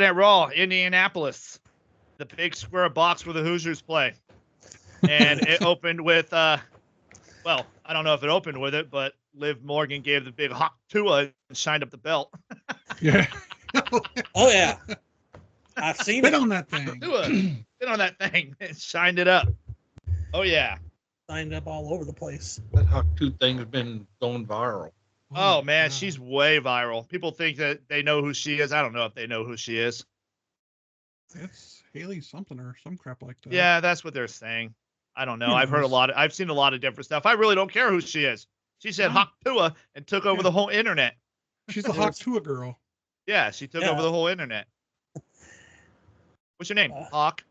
Night Raw, Indianapolis, the big square box where the Hoosiers play. And it opened with, well, I don't know if it opened with it, but Liv Morgan gave the big hawk Tua and shined up the belt. Yeah. Oh, yeah. I've seen Been it. on that thing. Tua, been on that thing and shined it up. Oh, yeah. Signed up all over the place. That Hawk 2 thing's been going viral. Oh, man, God. she's way viral. People think that they know who she is. I don't know if they know who she is. It's Haley something or some crap like that. Yeah, that's what they're saying. I don't know. Who I've heard a knows? lot. I've seen a lot of different stuff. I really don't care who she is. She said No. Hawk Tua and took over Yeah. the whole internet. She's the Hawk Tua girl. Yeah, she took Yeah. over the whole internet. What's your name? Hawk.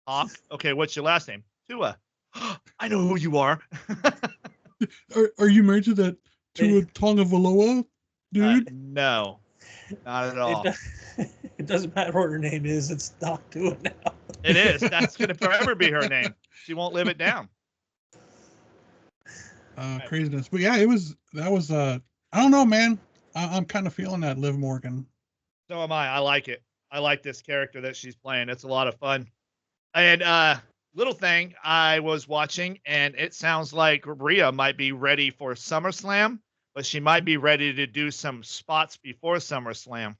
Hawk. Okay, what's your last name? Tua. I know who you are. Are you married to that Tua Tonga dude? No, not at all. It doesn't matter what her name is. It's Doc Tua now. It is. That's going to forever be her name. She won't live it down. Craziness. But yeah, that was I don't know, man. I'm kind of feeling that Liv Morgan. So am I. I like it. I like this character that she's playing. It's a lot of fun. And little thing I was watching, and it sounds like Rhea might be ready for SummerSlam, but she might be ready to do some spots before SummerSlam.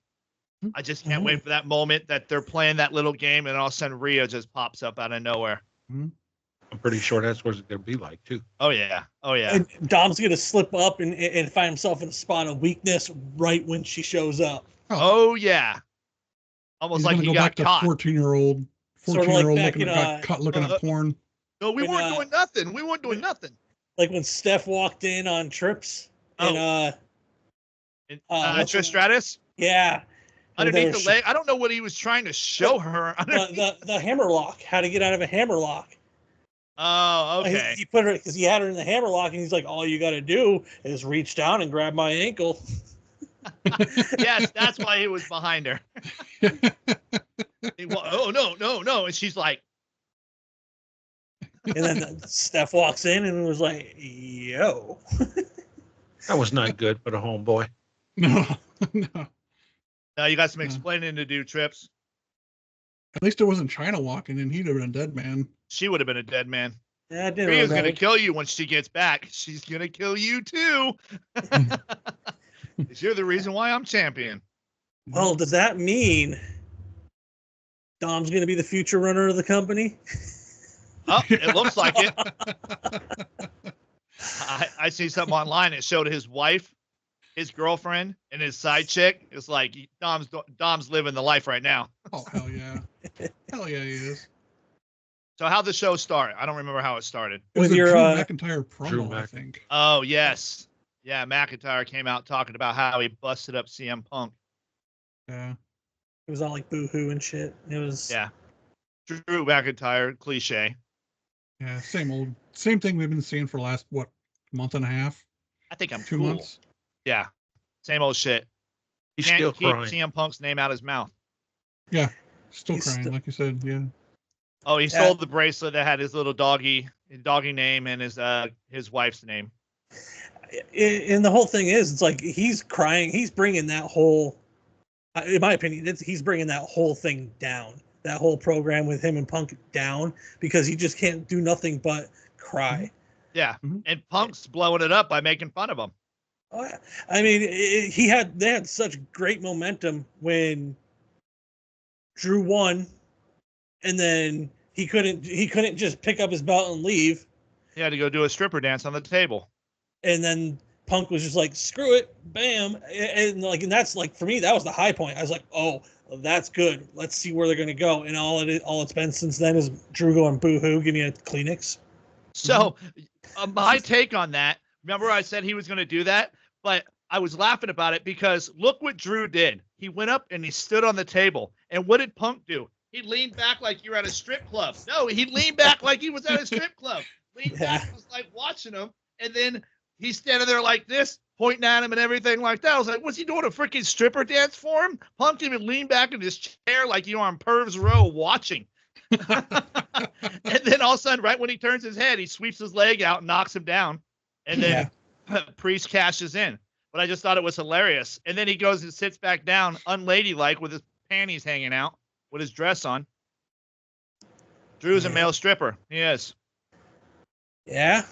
I just can't wait for that moment that they're playing that little game, and all of a sudden Rhea just pops up out of nowhere. I'm pretty sure that's what it's going to be like, too. Oh, yeah. Oh, yeah. And Dom's going to slip up and find himself in a spot of weakness right when she shows up. Oh, yeah. Almost He's like gonna he go got back caught. to 14-year-old Sort of like back looking, in, got caught looking at porn. No, we when, weren't doing nothing. We weren't doing nothing. Like when Steph walked in on Trips. And, Trish Stratus? Yeah. Underneath the leg. I don't know what he was trying to show her. The hammerlock. How to get out of a hammerlock. Oh, okay. He put her because he had her in the hammerlock, and he's like, "All you got to do is reach down and grab my ankle." Yes, that's why he was behind her. Oh, no. And she's like. And then Steph walks in and was like, "Yo." That was not good for the homeboy. No. Now you got some explaining to do, Trips. At least it wasn't China walking in. He'd have been a dead man. She would have been a dead man. Yeah, I didn't Rhea's know going to that. kill you when she gets back. She's going to kill you too. 'Cause you're the reason why I'm champion. Well, does that mean Dom's going to be the future runner of the company? Oh, it looks like it. I see something online. It showed his wife, his girlfriend, and his side chick. It's like Dom's living the life right now. Oh, hell yeah. Hell yeah, he is. So how'd the show start? I don't remember how it started. It was With a your, Drew McIntyre promo, Drew I Mc- think. Oh, yes. Yeah, McIntyre came out talking about how he busted up CM Punk. Yeah. It was all like boo-hoo and shit. It was... Yeah. Drew McIntyre, cliche. Yeah, same thing we've been seeing for the last, month and a half? I think I'm 2 cool. months? Yeah. Same old shit. He's Can't still keep crying. CM Punk's name out his mouth. Yeah. Still He's crying, like you said, yeah. Oh, he sold the bracelet that had his little doggy name and his wife's name. And the whole thing is, it's like he's crying. He's bringing that whole, in my opinion, he's bringing that whole thing down. That whole program with him and Punk down because he just can't do nothing but cry. Yeah, Mhm. and Punk's blowing it up by making fun of him. Oh, yeah. I mean, they had such great momentum when Drew won, and then he couldn't just pick up his belt and leave. He had to go do a stripper dance on the table. And then Punk was just like, screw it, bam. And that's like, for me, that was the high point. I was like, oh, that's good. Let's see where they're going to go. And all it's been since then is Drew going, boo-hoo, give me a Kleenex. So my take on that, remember I said he was going to do that, but I was laughing about it because look what Drew did. He went up and he stood on the table. And what did Punk do? He leaned back like you're at a strip club. No, he leaned back like he was at a strip club. Leaned back, was like watching him. And then he's standing there like this, pointing at him and everything like that. I was like, was he doing a freaking stripper dance for him? Punk even leaned back in his chair like you on Perv's Row watching. And then all of a sudden, right when he turns his head, he sweeps his leg out and knocks him down. And then Priest cashes in. But I just thought it was hilarious. And then he goes and sits back down, unladylike, with his panties hanging out with his dress on. Drew's a male stripper. He is. Yeah.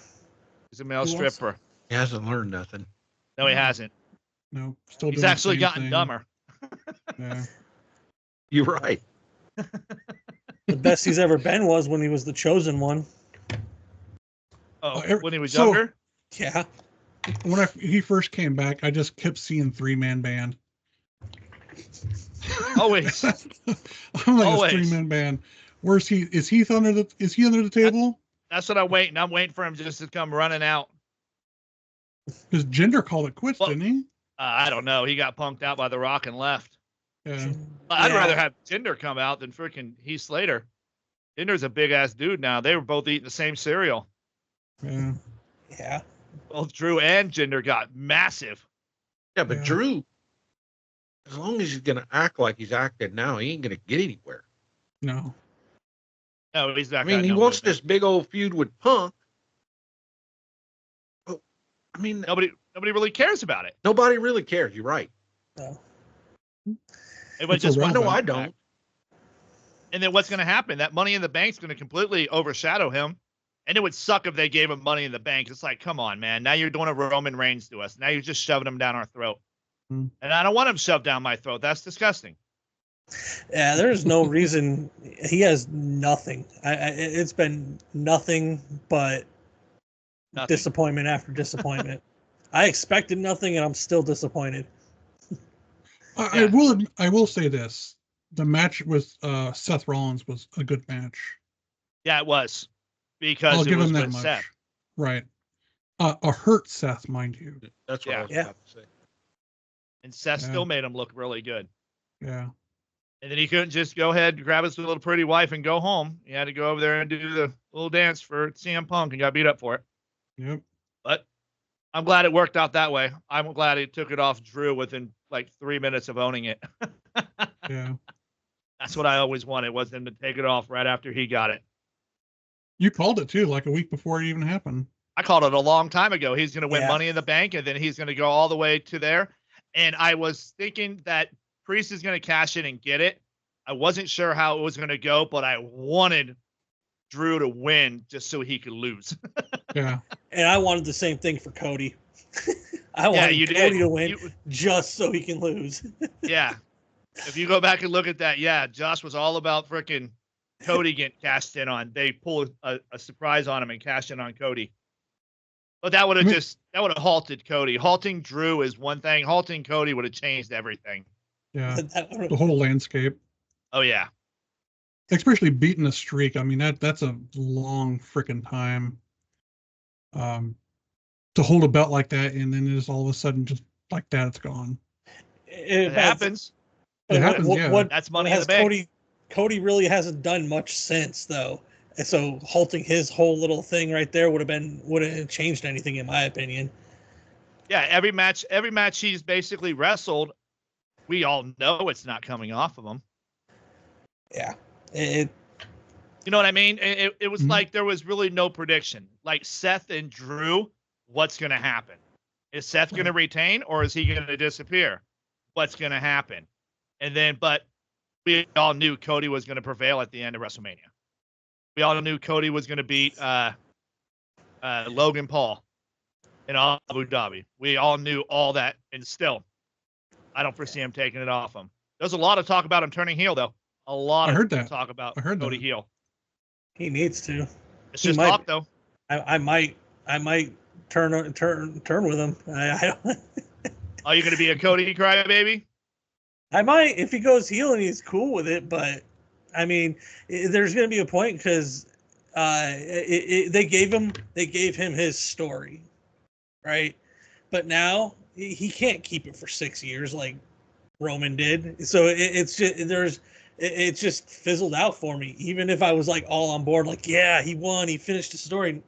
He's a male He wants- stripper. He hasn't learned nothing. No, he hasn't. No, still He's doing the actually same gotten thing. dumber. Yeah. You're right. The best he's ever been was when he was the chosen one. Oh, every- when he was so- younger? Yeah. When he first came back, I just kept seeing 3-man band. Always. I'm like Always. a 3-man band. Where's he? Is Heath under the? Is he under the table? That's what I'm waiting. I'm waiting for him just to come running out. Because Jinder called it quits, Well- didn't he? I don't know. He got punked out by The Rock and left. Yeah. I'd Yeah. rather have Jinder come out than freaking Heath Slater. Jinder's a big ass dude now. They were both eating the same cereal. Yeah. Yeah. Both Drew and Jinder got massive. Yeah, but Yeah. Drew, as long as he's going to act like he's acted now, he ain't going to get anywhere. No. No, he's not. I mean, he wants this big old feud with Punk. But, I mean, Nobody really cares about it. nobody really cares. You're right. No. Everybody It's just wants irrelevant. No, I him back. don't. And then what's going to happen? That Money in the Bank's going to completely overshadow him. And it would suck if they gave him Money in the Bank. It's like, come on, man. Now you're doing a Roman Reigns to us. Now you're just shoving him down our throat. Hmm. And I don't want him shoved down my throat. That's disgusting. Yeah, there's no reason. He has nothing. It's been nothing but Nothing. disappointment after disappointment. I expected nothing, and I'm still disappointed. I will say this: the match with Seth Rollins was a good match. Yeah, it was. Because I'll it give was him that with much. Seth. Right. A hurt Seth, mind you. That's what I was Yeah. about to say. And Seth Yeah. still made him look really good. Yeah. And then he couldn't just go ahead and grab his little pretty wife and go home. He had to go over there and do the little dance for CM Punk and got beat up for it. Yep. But I'm glad it worked out that way. I'm glad he took it off Drew within like 3 minutes of owning it. Yeah. That's what I always wanted, was him to take it off right after he got it. You called it too, like a week before it even happened. I called it a long time ago. He's going to win Yeah. Money in the Bank, and then he's going to go all the way to there. And I was thinking that Priest is going to cash in and get it. I wasn't sure how it was going to go, but I wanted Drew to win just so he could lose. Yeah. And I wanted the same thing for Cody. I wanted you Cody did. to win You- just so he can lose. yeah. If you go back and look at that, yeah, Josh was all about freaking Cody getting cashed in on. They pulled a surprise on him and cashed in on Cody. But that would have that would have halted Cody. Halting Drew is one thing. Halting Cody would have changed everything. Yeah. That- The whole landscape. Oh yeah. Especially beating a streak. I mean, that's a long freaking time. To hold a belt like that and then just all of a sudden just like that, it's gone. It happens. It happens, yeah. That's Money in has the Bank. Cody really hasn't done much since though. And so halting his whole little thing right there wouldn't have changed anything in my opinion. Yeah, every match he's basically wrestled, we all know it's not coming off of him. Yeah. It You know what I mean? It was Mhm. like there was really no prediction. Like Seth and Drew, what's going to happen? Is Seth going to retain or is he going to disappear? What's going to happen? And then, but we all knew Cody was going to prevail at the end of WrestleMania. We all knew Cody was going to beat Logan Paul in Abu Dhabi. We all knew all that, and still, I don't foresee him taking it off him. There's a lot of talk about him turning heel, though. A lot I of heard that. talk about I heard Cody that. heel. he needs to. It's He just might- talk, though. I might turn with him. I don't. Are you going to be a Cody crybaby? I might if he goes heel and he's cool with it, but I mean, there's going to be a point because they gave him his story, right? But now he can't keep it for 6 years like Roman did. So it's just fizzled out for me. Even if I was like all on board, like yeah, he won, he finished the story.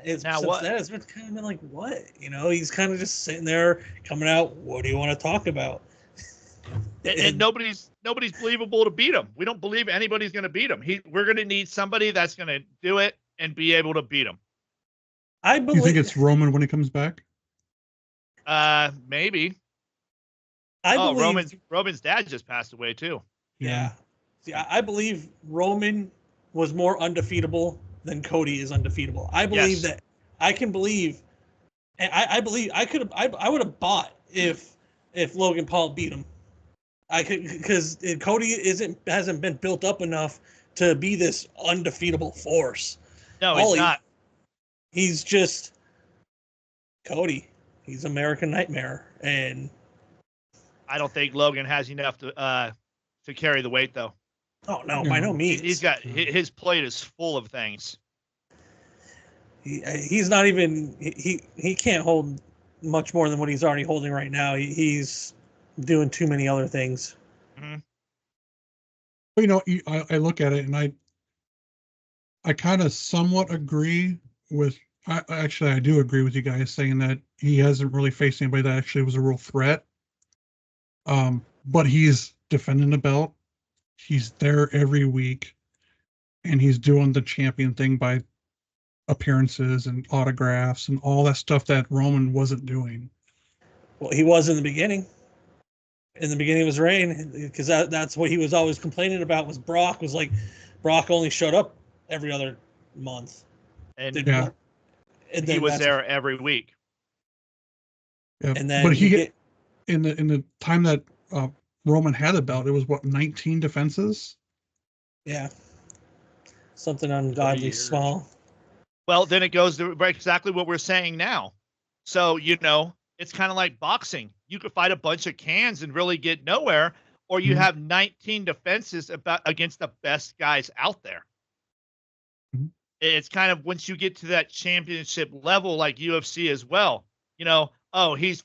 It's Now since what? then it's kind of been like what, he's kind of just sitting there coming out. What do you want to talk about? And nobody's believable to beat him. We don't believe anybody's going to beat him. We're going to need somebody that's going to do it and be able to beat him. I Do believe. you think it's Roman when he comes back? Maybe. I believe. Roman's dad just passed away too. Yeah. See, I believe Roman was more undefeatable than Cody is undefeatable. I believe that I can believe, and I believe I would have bought if Logan Paul beat him. I could, because Cody hasn't been built up enough to be this undefeatable force. No, he's not. He's just Cody. He's American Nightmare, and I don't think Logan has enough to carry the weight, though. Oh no, by no means. He's got his plate is full of things. He's not even he can't hold much more than what he's already holding right now. He's doing too many other things. Mm-hmm. You know, I look at it and I kind of somewhat agree with. I do agree with you guys saying that he hasn't really faced anybody that actually was a real threat. But he's defending the belt. He's there every week, and he's doing the champion thing by appearances and autographs and all that stuff that Roman wasn't doing. Well, he was in the beginning. In the beginning of his reign, because that's what he was always complaining about, was Brock only showed up every other month. And he was there every week. Yeah. And then but in the time that Roman had the belt, it was 19 defenses? Yeah. Something ungodly small. Well, then it goes to exactly what we're saying now. So, it's kind of like boxing. You could fight a bunch of cans and really get nowhere, or you have 19 defenses against the best guys out there. Mm-hmm. It's kind of once you get to that championship level, like UFC as well. He's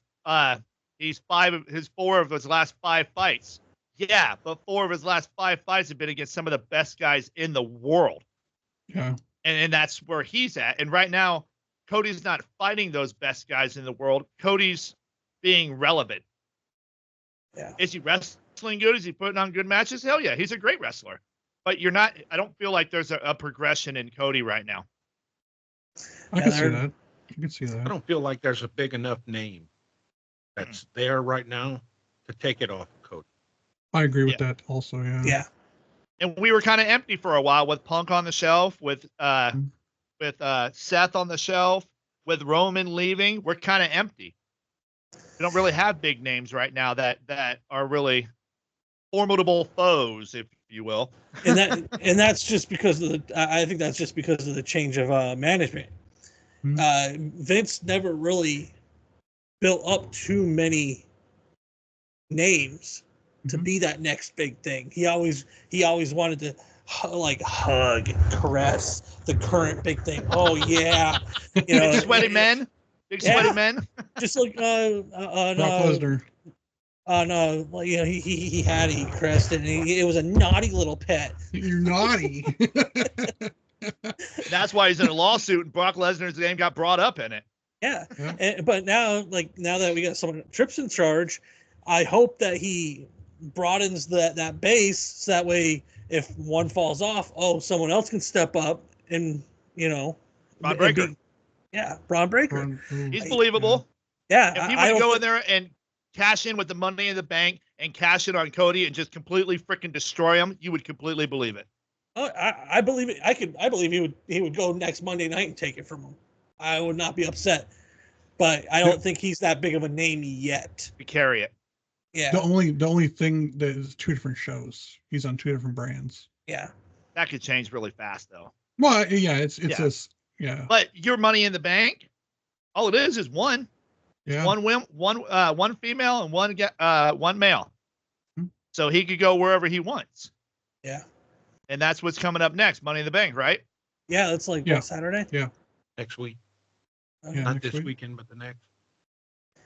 4 of his last 5 fights. Yeah, but 4 of his last 5 fights have been against some of the best guys in the world. Yeah. And that's where he's at. And right now, Cody's not fighting those best guys in the world. Cody's being relevant. Yeah. Is he wrestling good? Is he putting on good matches? Hell yeah, he's a great wrestler. But I don't feel like there's a progression in Cody right now. I can see that. You can see that. I don't feel like there's a big enough name that's there right now to take it off of Cody. I agree with that also, yeah. Yeah. And we were kind of empty for a while with Punk on the shelf, with Seth on the shelf, with Roman leaving. We're kind of empty. We don't really have big names right now that are really formidable foes, if you will. And that's just because I think that's just because of the change of management. Mm-hmm. Vince never really built up too many names to be that next big thing. He always wanted to hug, caress the current big thing. Oh yeah, big sweaty men, sweaty men. Just like Brock Lesnar. No, well, he caressed it, and it was a naughty little pet. You're naughty. That's why he's in a lawsuit, and Brock Lesnar's name got brought up in it. Yeah. But now that we got someone Trips in charge, I hope that he broadens that base, so that way if one falls off, someone else can step up and Braun Breaker. Braun Breaker. He's believable. Yeah. If he would go in there and cash in with the Money in the Bank and cash in on Cody and just completely freaking destroy him, you would completely believe it. Oh, I believe it. I believe he would go next Monday night and take it from him. I would not be upset, but I don't think he's that big of a name yet. To carry it. Yeah. The only thing that is 2 different shows. He's on 2 different brands. Yeah. That could change really fast, though. Well, yeah, it's just yeah. But your Money in the Bank, all it is one. Yeah. One female and one male. Mm-hmm. So he could go wherever he wants. Yeah. And that's what's coming up next, Money in the Bank, right? Yeah, that's like what, Saturday? Yeah. Next week. Okay. Not this weekend, but the next.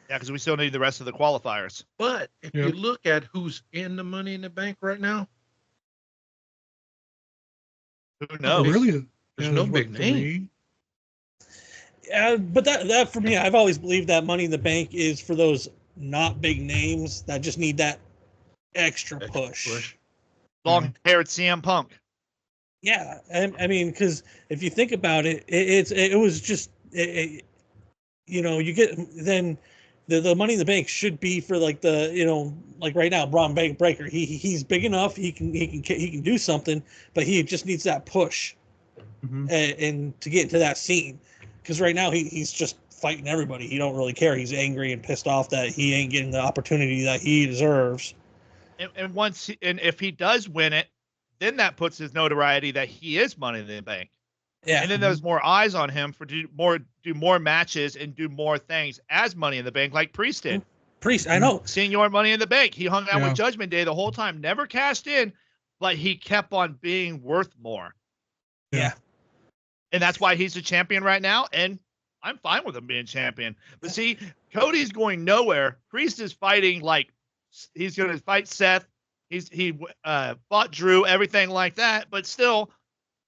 Yeah, because we still need the rest of the qualifiers. But if you look at who's in the Money in the Bank right now, who knows? Really? There's no big name. Yeah, but that for me, I've always believed that Money in the Bank is for those not big names that just need that extra push. Long-haired CM Punk. Yeah, I mean, because if you think about it, it was just you get then the Money in the Bank should be for like the, like right now, Braun Breaker. He's big enough. He can do something, but he just needs that push, and to get into that scene, because right now he's just fighting everybody. He don't really care. He's angry and pissed off that he ain't getting the opportunity that he deserves. And if he does win it, then that puts his notoriety that he is Money in the Bank. Yeah. And then there's more eyes on him for do more matches and do more things as Money in the Bank, like Priest did. Priest, I know. Senior Money in the Bank. He hung out with Judgment Day the whole time, never cashed in, but he kept on being worth more. Yeah. And that's why he's a champion right now. And I'm fine with him being champion. But see, Cody's going nowhere. Priest is fighting like he's going to fight Seth. He fought Drew, everything like that. But still,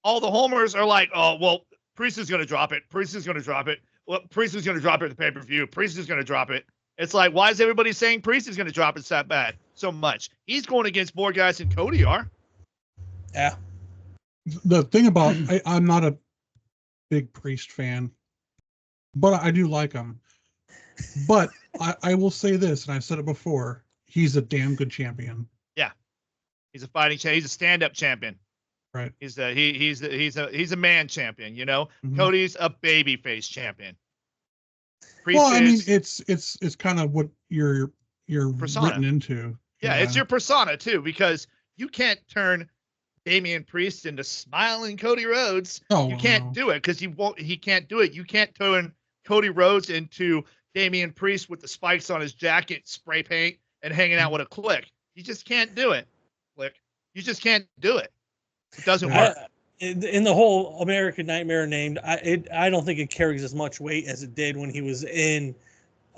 all the homers are like, oh, well, Priest is going to drop it. Priest is going to drop it. Well, Priest is going to drop it at the pay-per-view. Priest is going to drop it. It's like, why is everybody saying Priest is going to drop it that bad so much? He's going against more guys than Cody are. Yeah. The thing about, I'm not a big Priest fan, but I do like him. But I will say this, and I've said it before, he's a damn good champion. Yeah. He's a fighting champion. He's a stand-up champion. Right. He's a man champion, Cody's a babyface champion. Priest I mean, it's kind of what you're persona. written into. Yeah, it's your persona too, because you can't turn Damian Priest into smiling Cody Rhodes. You can't do it because he can't do it. You can't turn Cody Rhodes into Damian Priest with the spikes on his jacket, spray paint, and hanging out with a click. You just can't do it. Click. You just can't do it. It doesn't work. In the whole American Nightmare named, I don't think it carries as much weight as it did when he was in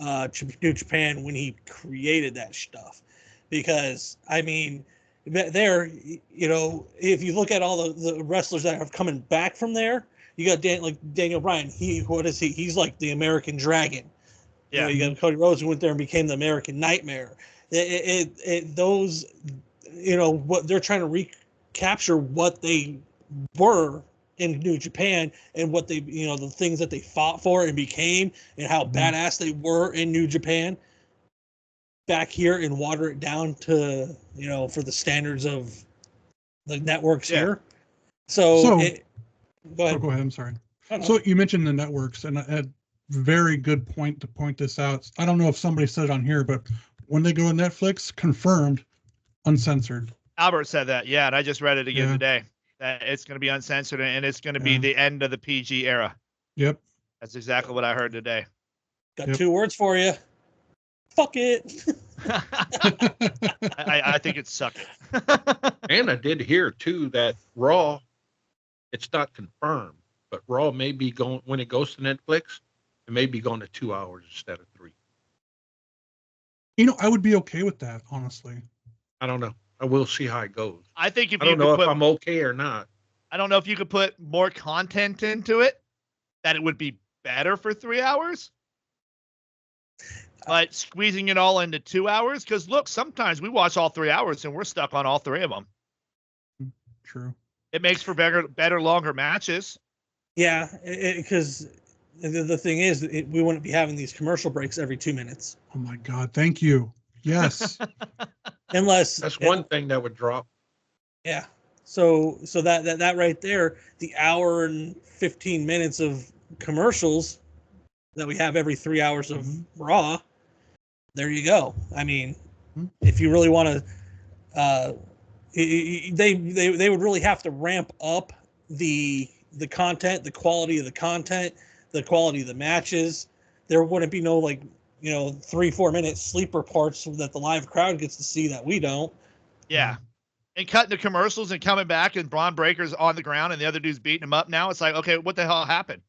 New Japan, when he created that stuff. Because, I mean, there, if you look at all the wrestlers that have coming back from there, you got Daniel Bryan. He's like the American Dragon. Yeah. You got Cody Rhodes, who went there and became the American Nightmare. Those, what they're trying to recapture what they were in New Japan and what they, the things that they fought for and became, and how badass they were in New Japan back here, and water it down to, for the standards of the networks here. So go ahead. Go ahead. I'm sorry. So you mentioned the networks, and I had a very good point to point this out. I don't know if somebody said it on here, but when they go to Netflix, confirmed, uncensored. Albert said that. Yeah. And I just read it again today. That it's going to be uncensored, and it's going to be the end of the PG era. Yep. That's exactly what I heard today. Got 2 words for you. Fuck it. I think it's suck it. And I did hear too that Raw, it's not confirmed, but Raw may be going, when it goes to Netflix, it may be going to 2 hours instead of 3. I would be okay with that, honestly. I don't know. I will see how it goes. I think I don't know if I'm okay or not. I don't know if you could put more content into it, that it would be better for 3 hours. But squeezing it all into 2 hours, because look, sometimes we watch all 3 hours and we're stuck on all 3 of them. True. It makes for better, longer matches. Yeah, because the thing is, we wouldn't be having these commercial breaks every 2 minutes. Oh my God! Thank you. Yes. Unless that's one thing that would drop. Yeah. So that right there, the hour and 15 minutes of commercials that we have every 3 hours of Raw, there you go. I mean, if you really want to, they would really have to ramp up the content, the quality of the content, the quality of the matches. There wouldn't be no 3-4 minute sleeper parts that the live crowd gets to see that we don't. Yeah. And cutting the commercials and coming back, and Braun Breaker's on the ground and the other dude's beating him up now. It's like, okay, what the hell happened?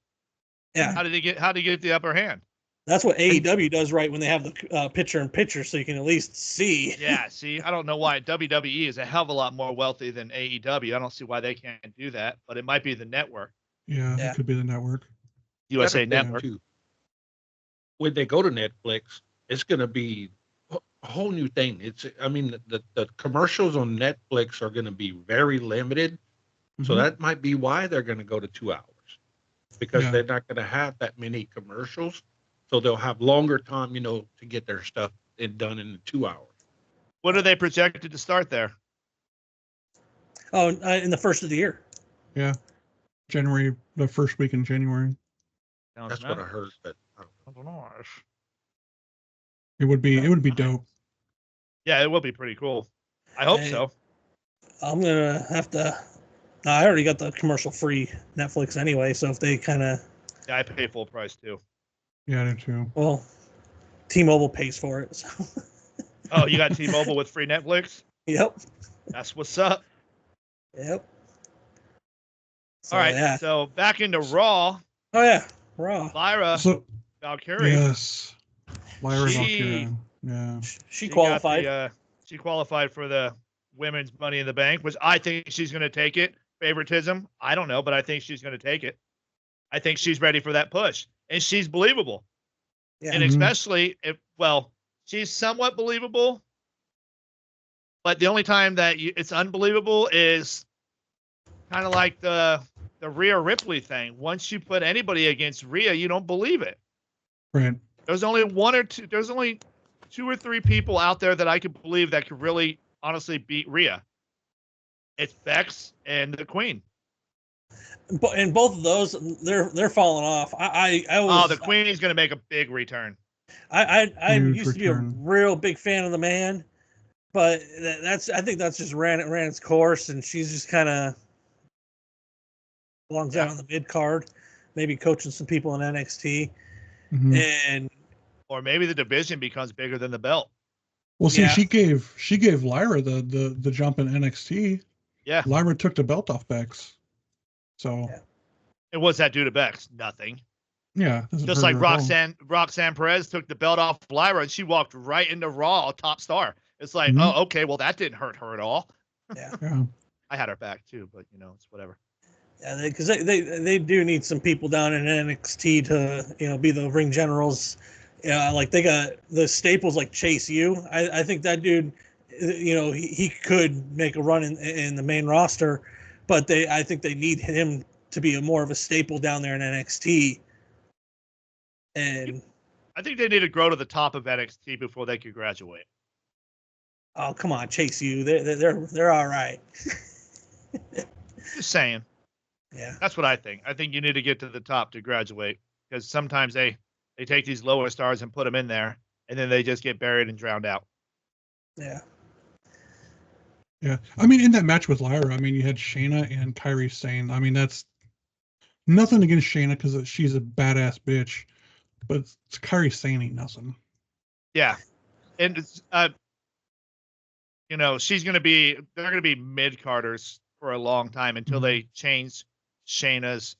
Yeah. How did he get the upper hand? That's what AEW does right when they have the picture-in-picture, so you can at least see. Yeah, see, I don't know why WWE is a hell of a lot more wealthy than AEW. I don't see why they can't do that, but it might be the network. Yeah. It could be the network. USA Network. Too. When they go to Netflix, it's going to be a whole new thing. The commercials on Netflix are going to be very limited. So that might be why they're going to go to 2 hours, because they're not going to have that many commercials. so they'll have longer time, to get their stuff done in 2 hours. What are they projected to start there? Oh, in the first of the year. Yeah. January, the first week in January. That's what I heard, but I don't know. know. It would be dope. Yeah, it will be pretty cool. I hope so. I'm gonna have to. I already got the commercial-free Netflix anyway, so if they kind of, Yeah, I pay full price too. Yeah, I do too. well, T-Mobile pays for it. So. Oh, you got T-Mobile with free Netflix? Yep. That's what's up. Yep. So, All right, Yeah. so back into Raw. Oh yeah, Raw. Lyra So Valkyrie. yes, Lyra She- Valkyrie. Yeah. She got qualified. she qualified for the women's Money in the Bank, which I think she's going to take it. Favoritism, I don't know, but I think she's going to take it. I think she's ready for that push, and she's believable. Yeah. And especially if, she's somewhat believable, but the only time that it's unbelievable is kind of like the Rhea Ripley thing. Once you put anybody against Rhea, you don't believe it. Right. There's only two or three people out there that I could believe that could really honestly beat Rhea. It's Bex and the Queen. But in both of those, they're falling off. I was. The Queen is going to make a big return. I Huge used to be return. a real big fan of the man, but I think that's just ran its course, and she's just kind of belongs out on the mid card, maybe coaching some people in NXT, Mhm. and Or maybe the division becomes bigger than the belt. Well, see, Yeah. she gave Lyra the jump in NXT. Yeah. Lyra took the belt off Bex. So Yeah. And what's that do to Bex? Nothing. yeah, doesn't Just hurt like her at all. Roxanne Perez took the belt off Lyra and she walked right into Raw, top star. It's like, Mhm. oh, okay, well that didn't hurt her at all. Yeah. I had her back too, but it's whatever. yeah, because they do need some people down in NXT to be the ring generals. Yeah, like they got the staples like Chase U. I think that dude, he could make a run in the main roster, but I think they need him to be more of a staple down there in NXT. And I think they need to grow to the top of NXT before they could graduate. oh come on, Chase U. They're all right. Just saying. Yeah. That's what I think. I think you need to get to the top to graduate because sometimes they take these lower stars and put them in there and then they just get buried and drowned out. Yeah. Yeah. I mean, in that match with Lyra, I mean, you had Shayna and Kairi Sane. I mean, that's nothing against Shayna because she's a badass bitch, but it's Kairi Sane ain't nothing. Yeah. And it's, they're going to be mid-carders for a long time until they change Shayna's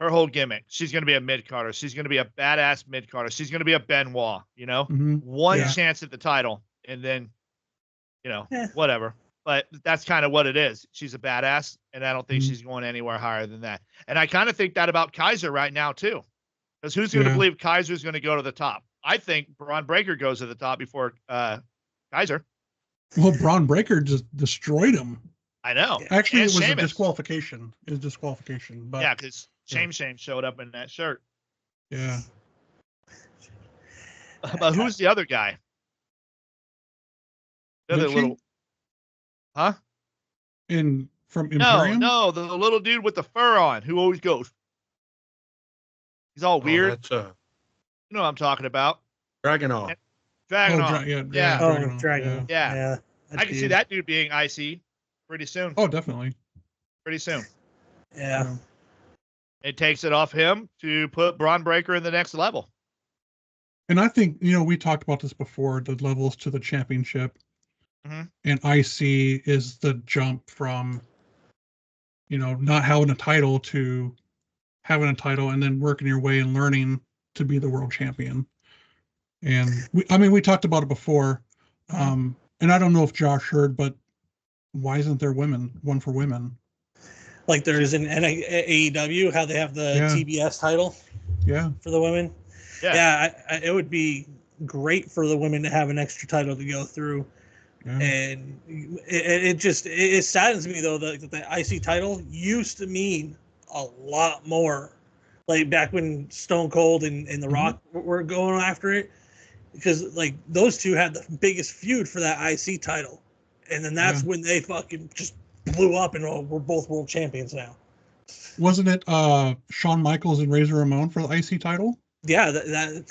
her whole gimmick. She's going to be a mid-carder. She's going to be a badass mid-carder. She's going to be a Benoit, Mhm. one Yeah. chance at the title and then, Yeah. whatever. But that's kind of what it is. She's a badass and I don't think Mhm. she's going anywhere higher than that. And I kind of think that about Kaiser right now too. Because who's going to Yeah. believe Kaiser's going to go to the top? I think Braun Breaker goes to the top before Kaiser. Well, Braun Breaker just destroyed him. I know. Actually, And it was a Sheamus. disqualification. It was disqualification. But Yeah, because Shame showed up in that shirt. yeah. But who's the other guy? The other Richie? little, huh? From No, Imperium? no, the little dude with the fur on who always goes. He's all weird. That's You know what I'm talking about? Dragunov. Dragon Oh, on. yeah. Yeah. Oh, Dragunov, Dragon. Yeah. that I can see dude. that dude being IC pretty soon. Oh, definitely. Pretty soon. Yeah. It takes it off him to put Braun Breaker in the next level. And I think, we talked about this before, the levels to the championship. Mhm. And IC is the jump from, not having a title to having a title and then working your way and learning to be the world champion. And we talked about it before. And I don't know if Josh heard, but why isn't there one for women? Like there is in AEW, how they have the Yeah. TBS title Yeah. for the women. Yeah. Yeah, it would be great for the women to have an extra title to go through. Yeah. And it saddens me though that the IC title used to mean a lot more like back when Stone Cold and The Rock were going after it, because like those two had the biggest feud for that IC title, and then that's when they fucking just blew up and we're both world champions now. Wasn't it Shawn Michaels and Razor Ramon for the IC title? Yeah, that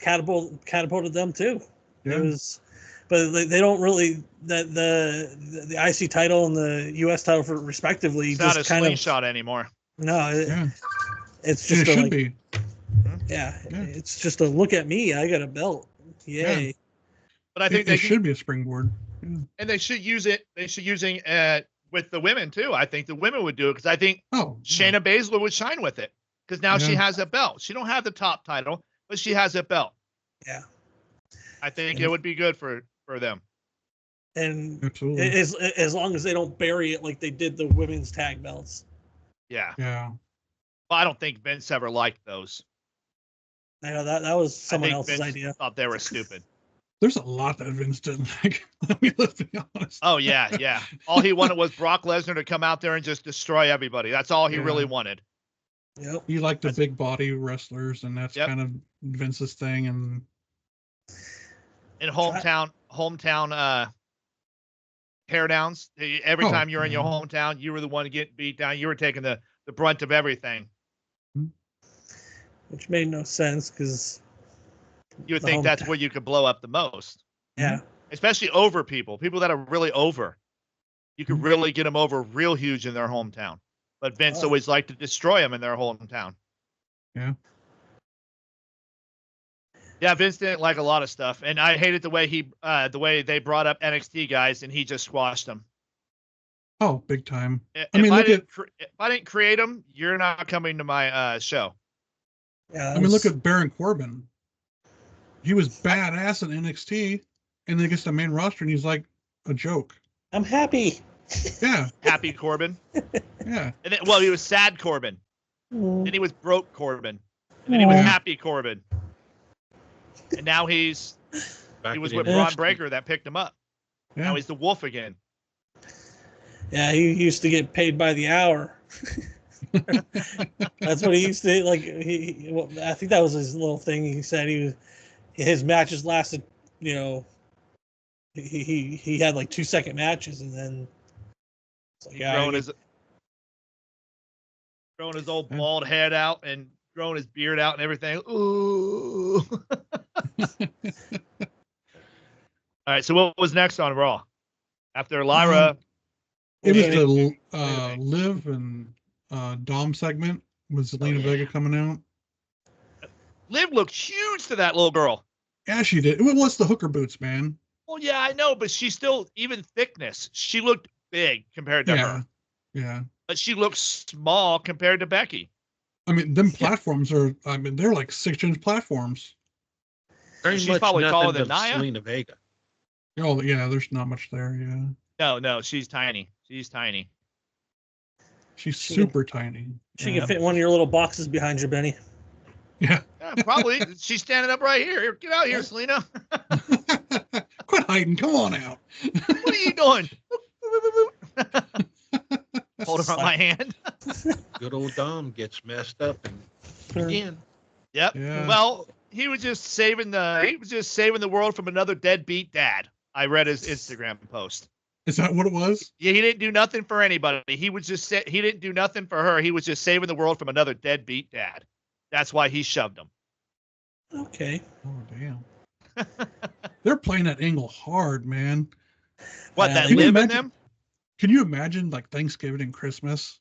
catapulted them too. Yeah. It was, but they don't really the IC title and the US title for respectively. It's just not a kind slingshot anymore. No, it's just it should be. Yeah, it's just a look at me. I got a belt. Yay! Yeah. But I think it should be a springboard. And they should use it. They should using with the women too. I think the women would do it because I think Shayna Baszler would shine with it because now she has a belt. She don't have the top title, but she has a belt. Yeah, I think it would be good for them. And absolutely, as long as they don't bury it like they did the women's tag belts. Yeah. Yeah. Well, I don't think Vince ever liked those. I know that was someone else's Vince idea. Thought they were stupid. There's a lot that Vince didn't like. I mean, let's be honest. Oh yeah. All he wanted was Brock Lesnar to come out there and just destroy everybody. That's all he really wanted. Yep. He liked the big body wrestlers, and that's kind of Vince's thing. And in hometown teardowns. Every time you're in your hometown, you were the one to get beat down. You were taking the brunt of everything. Which made no sense because you would think that's where you could blow up the most. Yeah. Especially over people that are really over. You could really get them over real huge in their hometown. But Vince always liked to destroy them in their hometown. Yeah. Yeah, Vince didn't like a lot of stuff, and I hated the way they brought up NXT guys, and he just squashed them. Oh, big time! If I didn't create them, you're not coming to my show. Yeah, I mean, look at Baron Corbin. He was badass in NXT, and then he gets the main roster, and he's like a joke. I'm happy. Yeah, happy Corbin. Yeah, and then, he was sad Corbin. Then he was broke Corbin. And then he was happy Corbin. And now he was with Braun Breaker that picked him up. Yeah. Now he's the Wolf again. Yeah, he used to get paid by the hour. That's what he used to like. I think that was his little thing. He said his matches lasted. He had like 2-second matches, and then it's like, growing his old bald head out and growing his beard out and everything. Ooh. All right, so what was next on Raw after Lyra? It was the Liv and Dom segment with Zelina Vega coming out. Liv looked huge to that little girl. Yeah, she did. Well, it's the hooker boots, man. Well, yeah, I know, but she's still even thickness. She looked big compared to her. Yeah. But she looks small compared to Becky. I mean, them platforms are. I mean, they're like 6-inch platforms. She's probably taller than Nia. Zelina Vega. Oh yeah, there's not much there. Yeah. No, she's tiny. She's super tiny. She can fit in one of your little boxes behind you, Benny. Yeah. Probably. She's standing up right here. Get out here, Selena. Quit hiding. Come on out. What are you doing? Hold her on my hand. Good old Dom gets messed up and again. Yep. Yeah. Well, he was just saving the world from another deadbeat dad. I read his Instagram post. Is that what it was? Yeah, he didn't do nothing for anybody. He didn't do nothing for her. He was just saving the world from another deadbeat dad. That's why he shoved him. Okay. Oh damn. They're playing that angle hard, man. What, that Liv in them? Can you imagine like Thanksgiving and Christmas?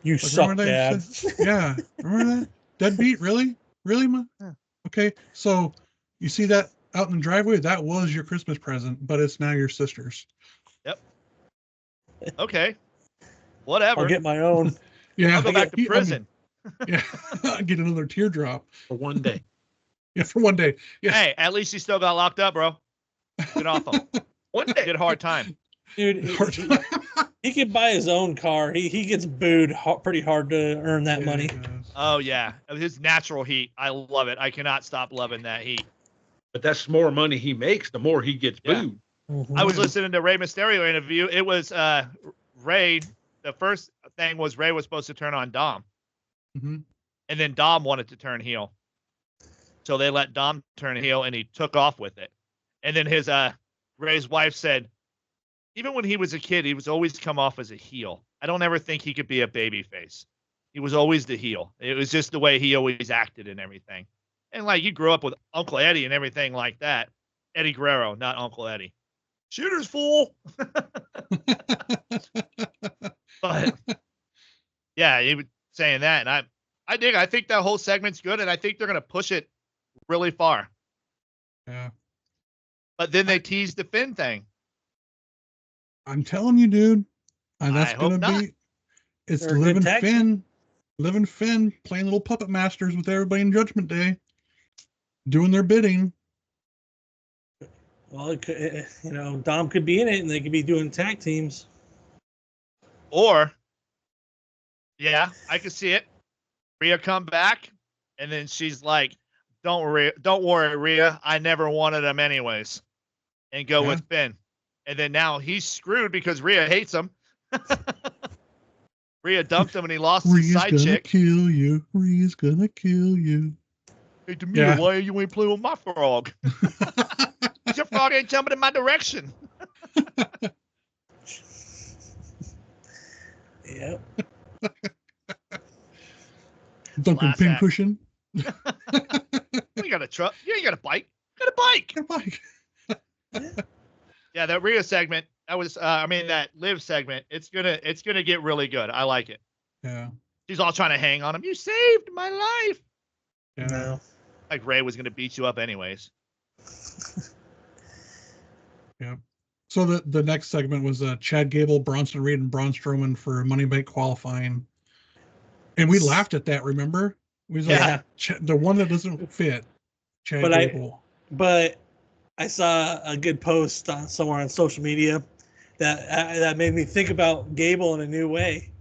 You suck, Dad. Yeah. Remember that? Deadbeat? Really? Really, Ma? Yeah. Okay. So you see that out in the driveway? That was your Christmas present, but it's now your sister's. Yep. Okay. Whatever. I'll get my own. Yeah. I'll go back to prison. Yeah. Get another teardrop. For one day. Yeah, for one day. Yeah. Hey, at least he still got locked up, bro. Get off him. One day. Did a hard time. Dude, he could buy his own car. He gets booed pretty hard to earn that money. Oh, yeah. His natural heat. I love it. I cannot stop loving that heat. But that's more money he makes, the more he gets booed. Mm-hmm. I was listening to Rey Mysterio interview. It was Rey. The first thing was Rey was supposed to turn on Dom. Mm-hmm. And then Dom wanted to turn heel. So they let Dom turn heel and he took off with it. And then Ray's wife said, even when he was a kid, he was always come off as a heel. I don't ever think he could be a baby face. He was always the heel. It was just the way he always acted and everything. And like you grew up with Uncle Eddie and everything like that. Eddie Guerrero, not Uncle Eddie. Shooter's fool. But yeah, he was saying that, and I dig. I think that whole segment's good, and I think they're gonna push it really far. Yeah. But then they teased the Finn thing. I'm telling you, dude. That's I hope gonna not. be. It's They're a good living Finn, playing little puppet masters with everybody in Judgment Day, doing their bidding. Well, it could, Dom could be in it, and they could be doing tag teams. Or, yeah, I could see it. Rhea come back, and then she's like, "Don't worry, Rhea. I never wanted him anyways," and go with Finn. And then now he's screwed because Rhea hates him. Rhea dumped him, and he lost his side Rhea's chick. Kill you. Rhea's gonna kill you. Hey, Demeter, why you ain't playing with my frog? Your frog ain't jumping in my direction. Yep. Duncan Class Pincushion. You got a truck. You ain't got a bike. You got a bike. Yeah, that Rhea segment. That was. That Liv segment. It's gonna get really good. I like it. Yeah. She's all trying to hang on him. You saved my life. Yeah. No. Like Ray was gonna beat you up anyways. Yeah. So the next segment was Chad Gable, Bronson Reed, and Braun Strowman for Money Bank qualifying, and we laughed at that. Remember? We was like, the one that doesn't fit. Chad Gable. But I saw a good post somewhere on social media that made me think about Gable in a new way.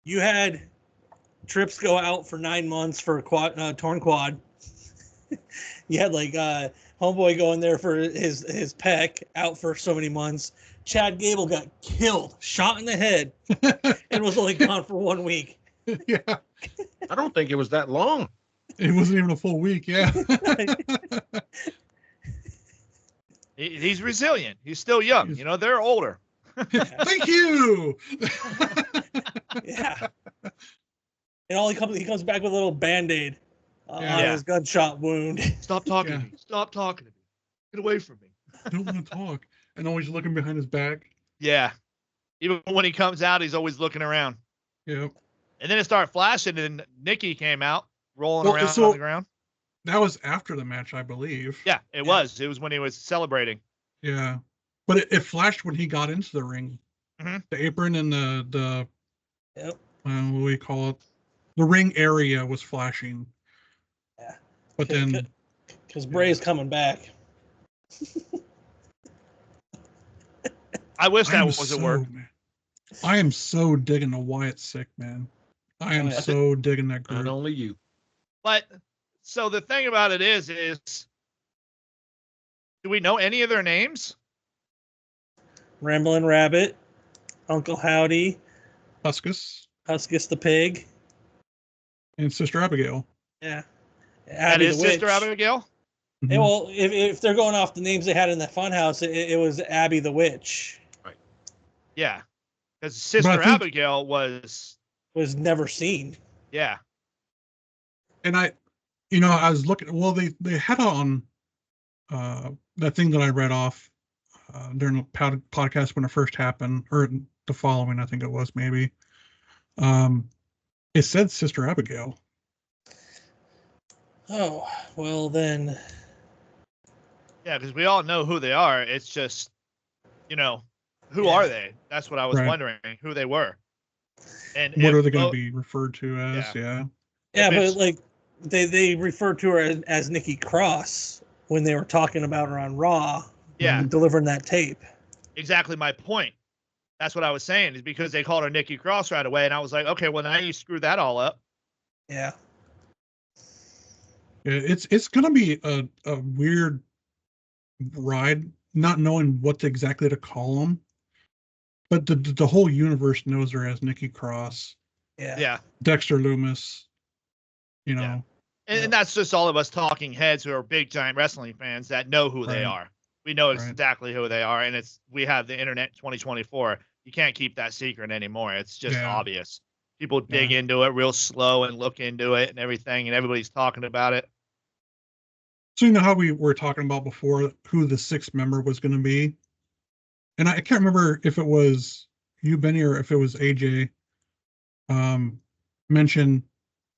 You had Trips go out for 9 months for a torn quad. You had Homeboy going there for his pec, out for so many months. Chad Gable got killed, shot in the head, and was only gone for 1 week. Yeah. I don't think it was that long. It wasn't even a full week. Yeah. He's resilient. He's still young. They're older. Thank you. Yeah. And he comes back with a little Band-Aid on his gunshot wound. Stop talking to me. Stop talking to me. Get away from me. I don't want to talk. And always looking behind his back. Yeah. Even when he comes out, he's always looking around. Yep. And then it started flashing, and Nikki came out, rolling around on the ground. That was after the match, I believe. Yeah, it was. It was when he was celebrating. Yeah. But it flashed when he got into the ring. Mm-hmm. The apron and the Yep. what do we call it? The ring area was flashing. Yeah. But then... Because Bray's coming back. I wish that was a word. I am so digging the Wyatt sick, man. I am so digging that group. Not only you. But, so the thing about it is, do we know any of their names? Ramblin' Rabbit, Uncle Howdy, Huskus the pig, and Sister Abigail. Yeah. That is Sister Abigail? Mm-hmm. And, well, if they're going off the names they had in the funhouse, it was Abby the Witch. Right. Yeah. Because Sister Abigail was never seen. Yeah. And I was looking, well, they had on that thing that I read off during the podcast when it first happened, or the following, I think it was maybe. It said Sister Abigail. Oh, well then. Yeah, because we all know who they are. It's just, who are they? That's what I was wondering, who they were. And what are they going to be referred to as? Yeah. Yeah, but they referred to her as Nikki Cross when they were talking about her on Raw. Yeah. Delivering that tape. Exactly my point. That's what I was saying, is because they called her Nikki Cross right away, and I was like, okay, well, now you screwed that all up. Yeah. It's going to be a weird ride, not knowing what exactly to call them. But the whole universe knows her as Nikki Cross. Yeah. Yeah. Dexter Loomis. you know. Yeah. Yeah. And that's just all of us talking heads who are big giant wrestling fans that know who they Right. are. We know Right. exactly who they are, and we have the internet 2024. You can't keep that secret anymore. It's just Yeah. obvious. People dig into it real slow and look into it and everything, and everybody's talking about it. So you know how we were talking about before who the sixth member was going to be, and I can't remember if it was you, Benny, or if it was AJ. Mentioned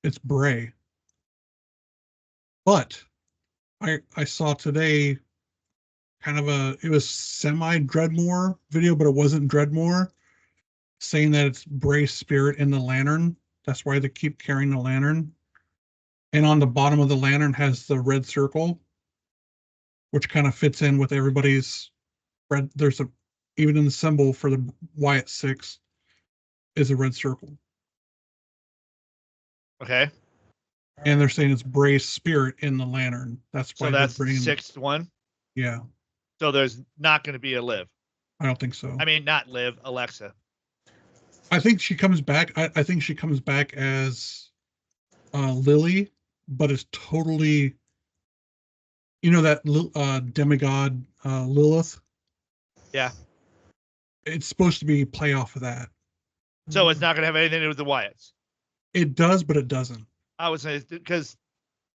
it's Bray, but I saw today kind of it was semi Dreadmore video, but it wasn't Dreadmore, saying that it's Bray's spirit in the lantern. That's why they keep carrying the lantern. And on the bottom of the lantern has the red circle, which kind of fits in with everybody's red. There's even in the symbol for the Wyatt 6 is a red circle. Okay. And they're saying it's Bray's spirit in the lantern. That's why So they're that's the bringing. sixth one. Yeah, So there's not going to be a Liv. I don't think so. I mean, not Liv, Alexa. I think she comes back. I think she comes back as Lily, but it's totally, you know, that demigod Lilith. Yeah. It's supposed to be play off of that. So it's not going to have anything to do with the Wyatts. It does, but it doesn't. I would say because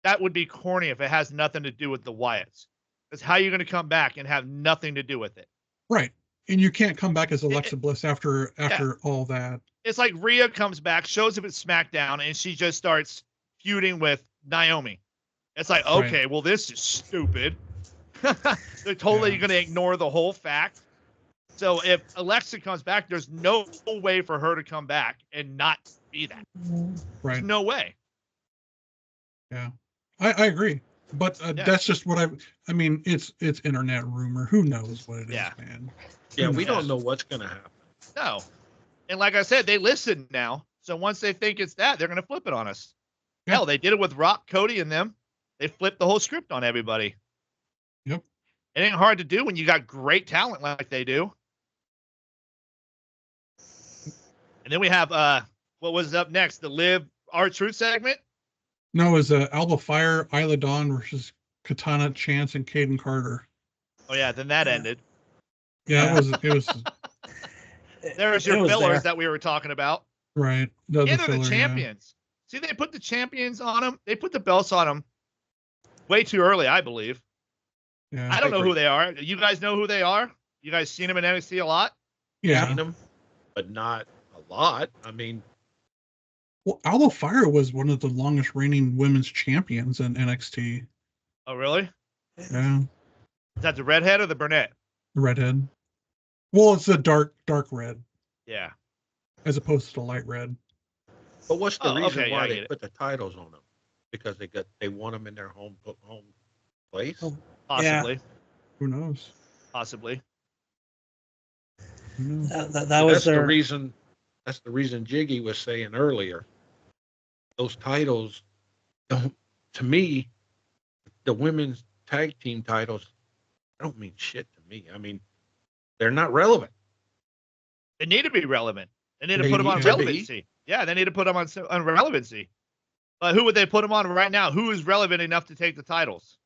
that would be corny if it has nothing to do with the Wyatts. Because how are you going to come back and have nothing to do with it? Right. And you can't come back as Alexa Bliss after all that. It's like Rhea comes back, shows up at SmackDown, and she just starts feuding with Naomi. It's like, okay, Right. well, this is stupid. They're totally going to ignore the whole fact. So if Alexa comes back, there's no way for her to come back and not be that. Right. There's no way. Yeah, I agree. But that's just what I mean, it's internet rumor. Who knows what it is, man? Yeah, we don't know what's going to happen. No. And like I said, they listen now. So once they think it's that, they're going to flip it on us. Yeah. Hell, they did it with Rock, Cody, and them. They flipped the whole script on everybody. Yep. It ain't hard to do when you got great talent like they do. And then we have, what was up next? The Live R-Truth segment? No, it was Alba Fire, Isla Dawn versus Katana Chance and Caden Carter. Oh, yeah. Then that ended. Yeah, it was. There's your fillers that we were talking about. Right. And they're the champions. See, they put the champions on them. They put the belts on them way too early, I believe. Yeah. I don't know who they are. You guys know who they are? You guys seen them in NXT a lot? Yeah. Seen them, but not a lot. I mean, well, Alba Fire was one of the longest reigning women's champions in NXT. Oh, really? Yeah. Is that the redhead or the brunette? The redhead. Well, it's a dark red. Yeah. As opposed to the light red. but what's the reason why I they get it. put the titles on them? Because they want them in their home place. Possibly. Who knows? Possibly. Who knows? That was That's their the reason. That's the reason Jiggy was saying earlier. Those titles don't, to me, the women's tag team titles don't mean shit to me. I mean, they're not relevant. They need to be relevant. They need to They put them on need to be. relevancy. Yeah, they need to put them on relevancy. But who would they put them on right now? Who is relevant enough to take the titles?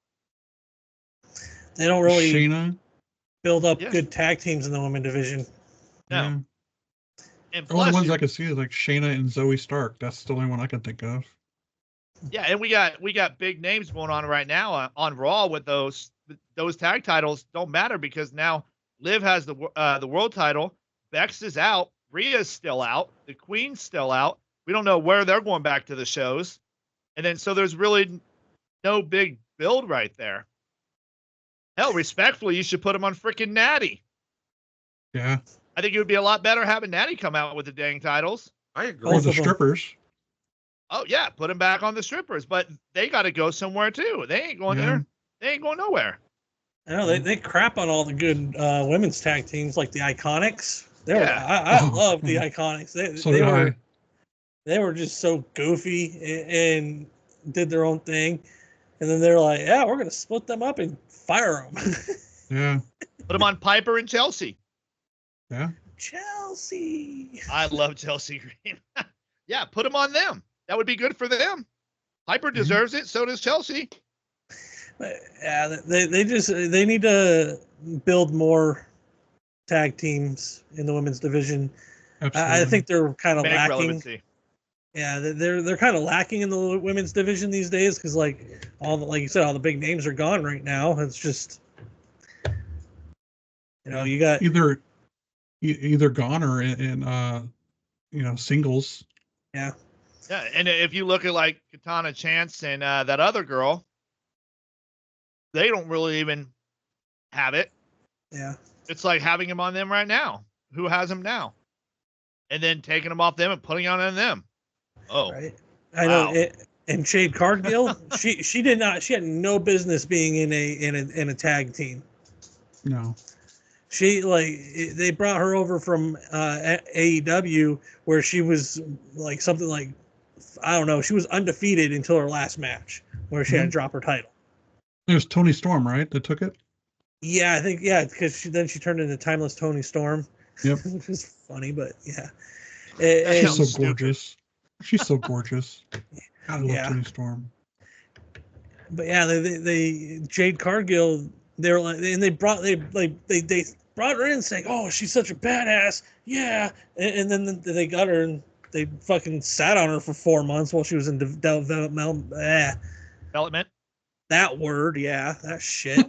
they don't really Shayna. build up Yeah. good tag teams in the women division. No. Yeah. And The only plus, ones I could see is like Shayna and Zoe Stark. That's the only one I can think of. yeah, and we got big names going on right now on Raw with those tag titles don't matter because now Liv has the world title. Bex is out. Rhea's still out. The Queen's still out. We don't know where they're going back to the shows. And then so there's really no big build right there. Hell, respectfully, you should put them on freaking Natty. Yeah. I think it would be a lot better having Natty come out with the dang titles. I agree. Or Both the of them. strippers. Oh yeah, put them back on the strippers, but they got to go somewhere too. They ain't going Yeah. there. They ain't going nowhere. I know they crap on all the good women's tag teams like the Iconics. Yeah. I love the Iconics. They were just so goofy and did their own thing, and then they're like, yeah, we're gonna split them up and fire them. Yeah. Put them on Piper and Chelsea. Yeah. Chelsea. I love Chelsea Green. Yeah, put them on them. That would be good for them. Piper deserves it. So does Chelsea. But, yeah, they need to build more tag teams in the women's division. Absolutely. I think they're kind of Make lacking. relevancy. Yeah, they're kind of lacking in the women's division these days because, like like you said, all the big names are gone right now. It's just, you got either gone or in singles. Yeah. Yeah, and if you look at like Katana Chance and that other girl, they don't really even have it. Yeah. It's like having him on them right now. Who has him now? And then taking them off them and putting on them. Oh, right. I know. And Jade Cargill, she did not. She had no business being in a tag team. No. They brought her over from AEW where she was like something like, I don't know. She was undefeated until her last match where she had to drop her title. It was Tony Storm, right? That took it. Yeah, I think because she turned into Timeless Tony Storm. Yep. Which is funny, but yeah. She's so stupid. gorgeous. She's so gorgeous. I love Yeah. Tony Storm. But yeah, they Jade Cargill. They're like, and they brought her in saying, "Oh, she's such a badass." Yeah, and then they got her and they fucking sat on her for 4 months while she was in development. That word, yeah, that shit.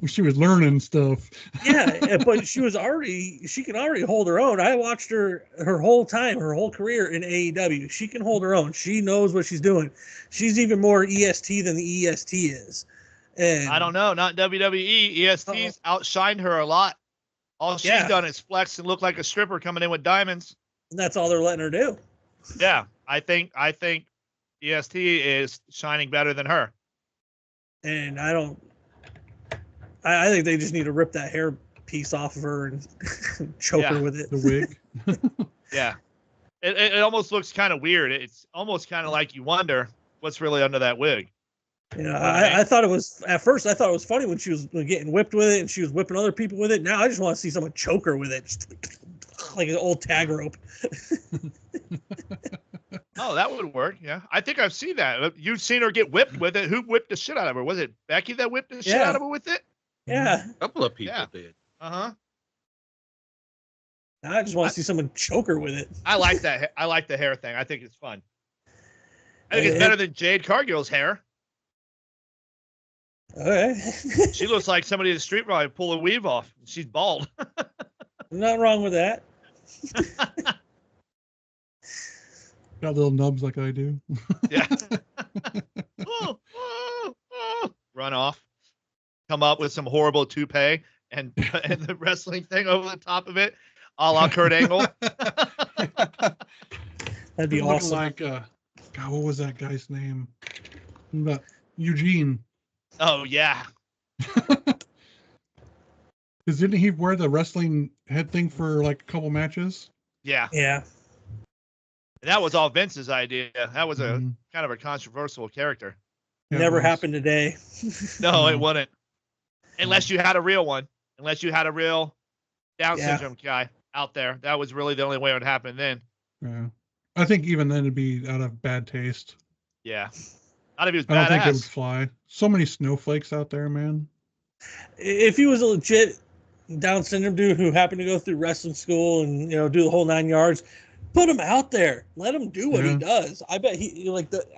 She was learning stuff. Yeah, but she can already hold her own. I watched her whole career in AEW. She can hold her own. She knows what she's doing. She's even more EST than the EST is. And I don't know, not WWE. EST's outshined her a lot. All she's done is flex and look like a stripper coming in with diamonds. And that's all they're letting her do. Yeah, I think EST is shining better than her. And I think they just need to rip that hair piece off of her and choke her with it. The wig. Yeah. It almost looks kind of weird. It's almost kind of like you wonder what's really under that wig. I thought it was, at first I thought it was funny when she was getting whipped with it and she was whipping other people with it. Now I just want to see someone choke her with it. Just like an old tag rope. Oh, that would work. Yeah. I think I've seen that. You've seen her get whipped with it. Who whipped the shit out of her? Was it Becky that whipped the shit out of her with it? Yeah. A couple of people did. Uh-huh. I just want to see someone choke her with it. I like that. I like the hair thing. I think it's fun. I think it's better than Jade Cargill's hair. Okay. She looks like somebody in the street probably pull a weave off. She's bald. Nothing wrong with that. Got little nubs like I do. Yeah. Run off. Come up with some horrible toupee and the wrestling thing over the top of it, a la Kurt Angle. That'd be awesome. Like, God, what was that guy's name? Eugene. Oh yeah. Because didn't he wear the wrestling head thing for like a couple matches? Yeah. Yeah. That was all Vince's idea. That was a kind of a controversial character. Yeah, Never happened today. No, it wouldn't. Unless you had a real one. Unless you had a real Down syndrome guy out there. That was really the only way it would happen then. Yeah. I think even then it'd be out of bad taste. Yeah. Not if he was I don't badass. think it would fly. So many snowflakes out there, man. If he was a legit Down syndrome dude who happened to go through wrestling school and do the whole 9 yards, put him out there. Let him do what he does. I bet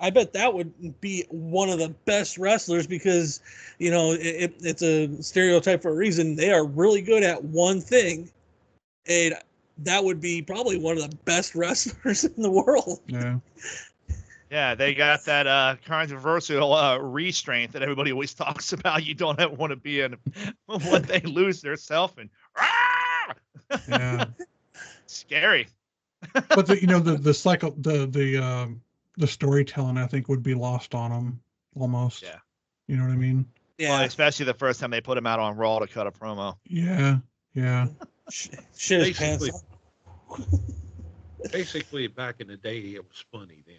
I bet that would be one of the best wrestlers because it's a stereotype for a reason. They are really good at one thing, and that would be probably one of the best wrestlers in the world. Yeah. Yeah, they got that controversial restraint that everybody always talks about. You don't ever want to be in when they lose their self and Yeah. Scary. But the cycle, the storytelling, I think, would be lost on them almost. Yeah. You know what I mean? Yeah. Well, especially the first time they put him out on Raw to cut a promo. Yeah. Yeah. Shit his pants off. Basically, back in the day, it was funny then.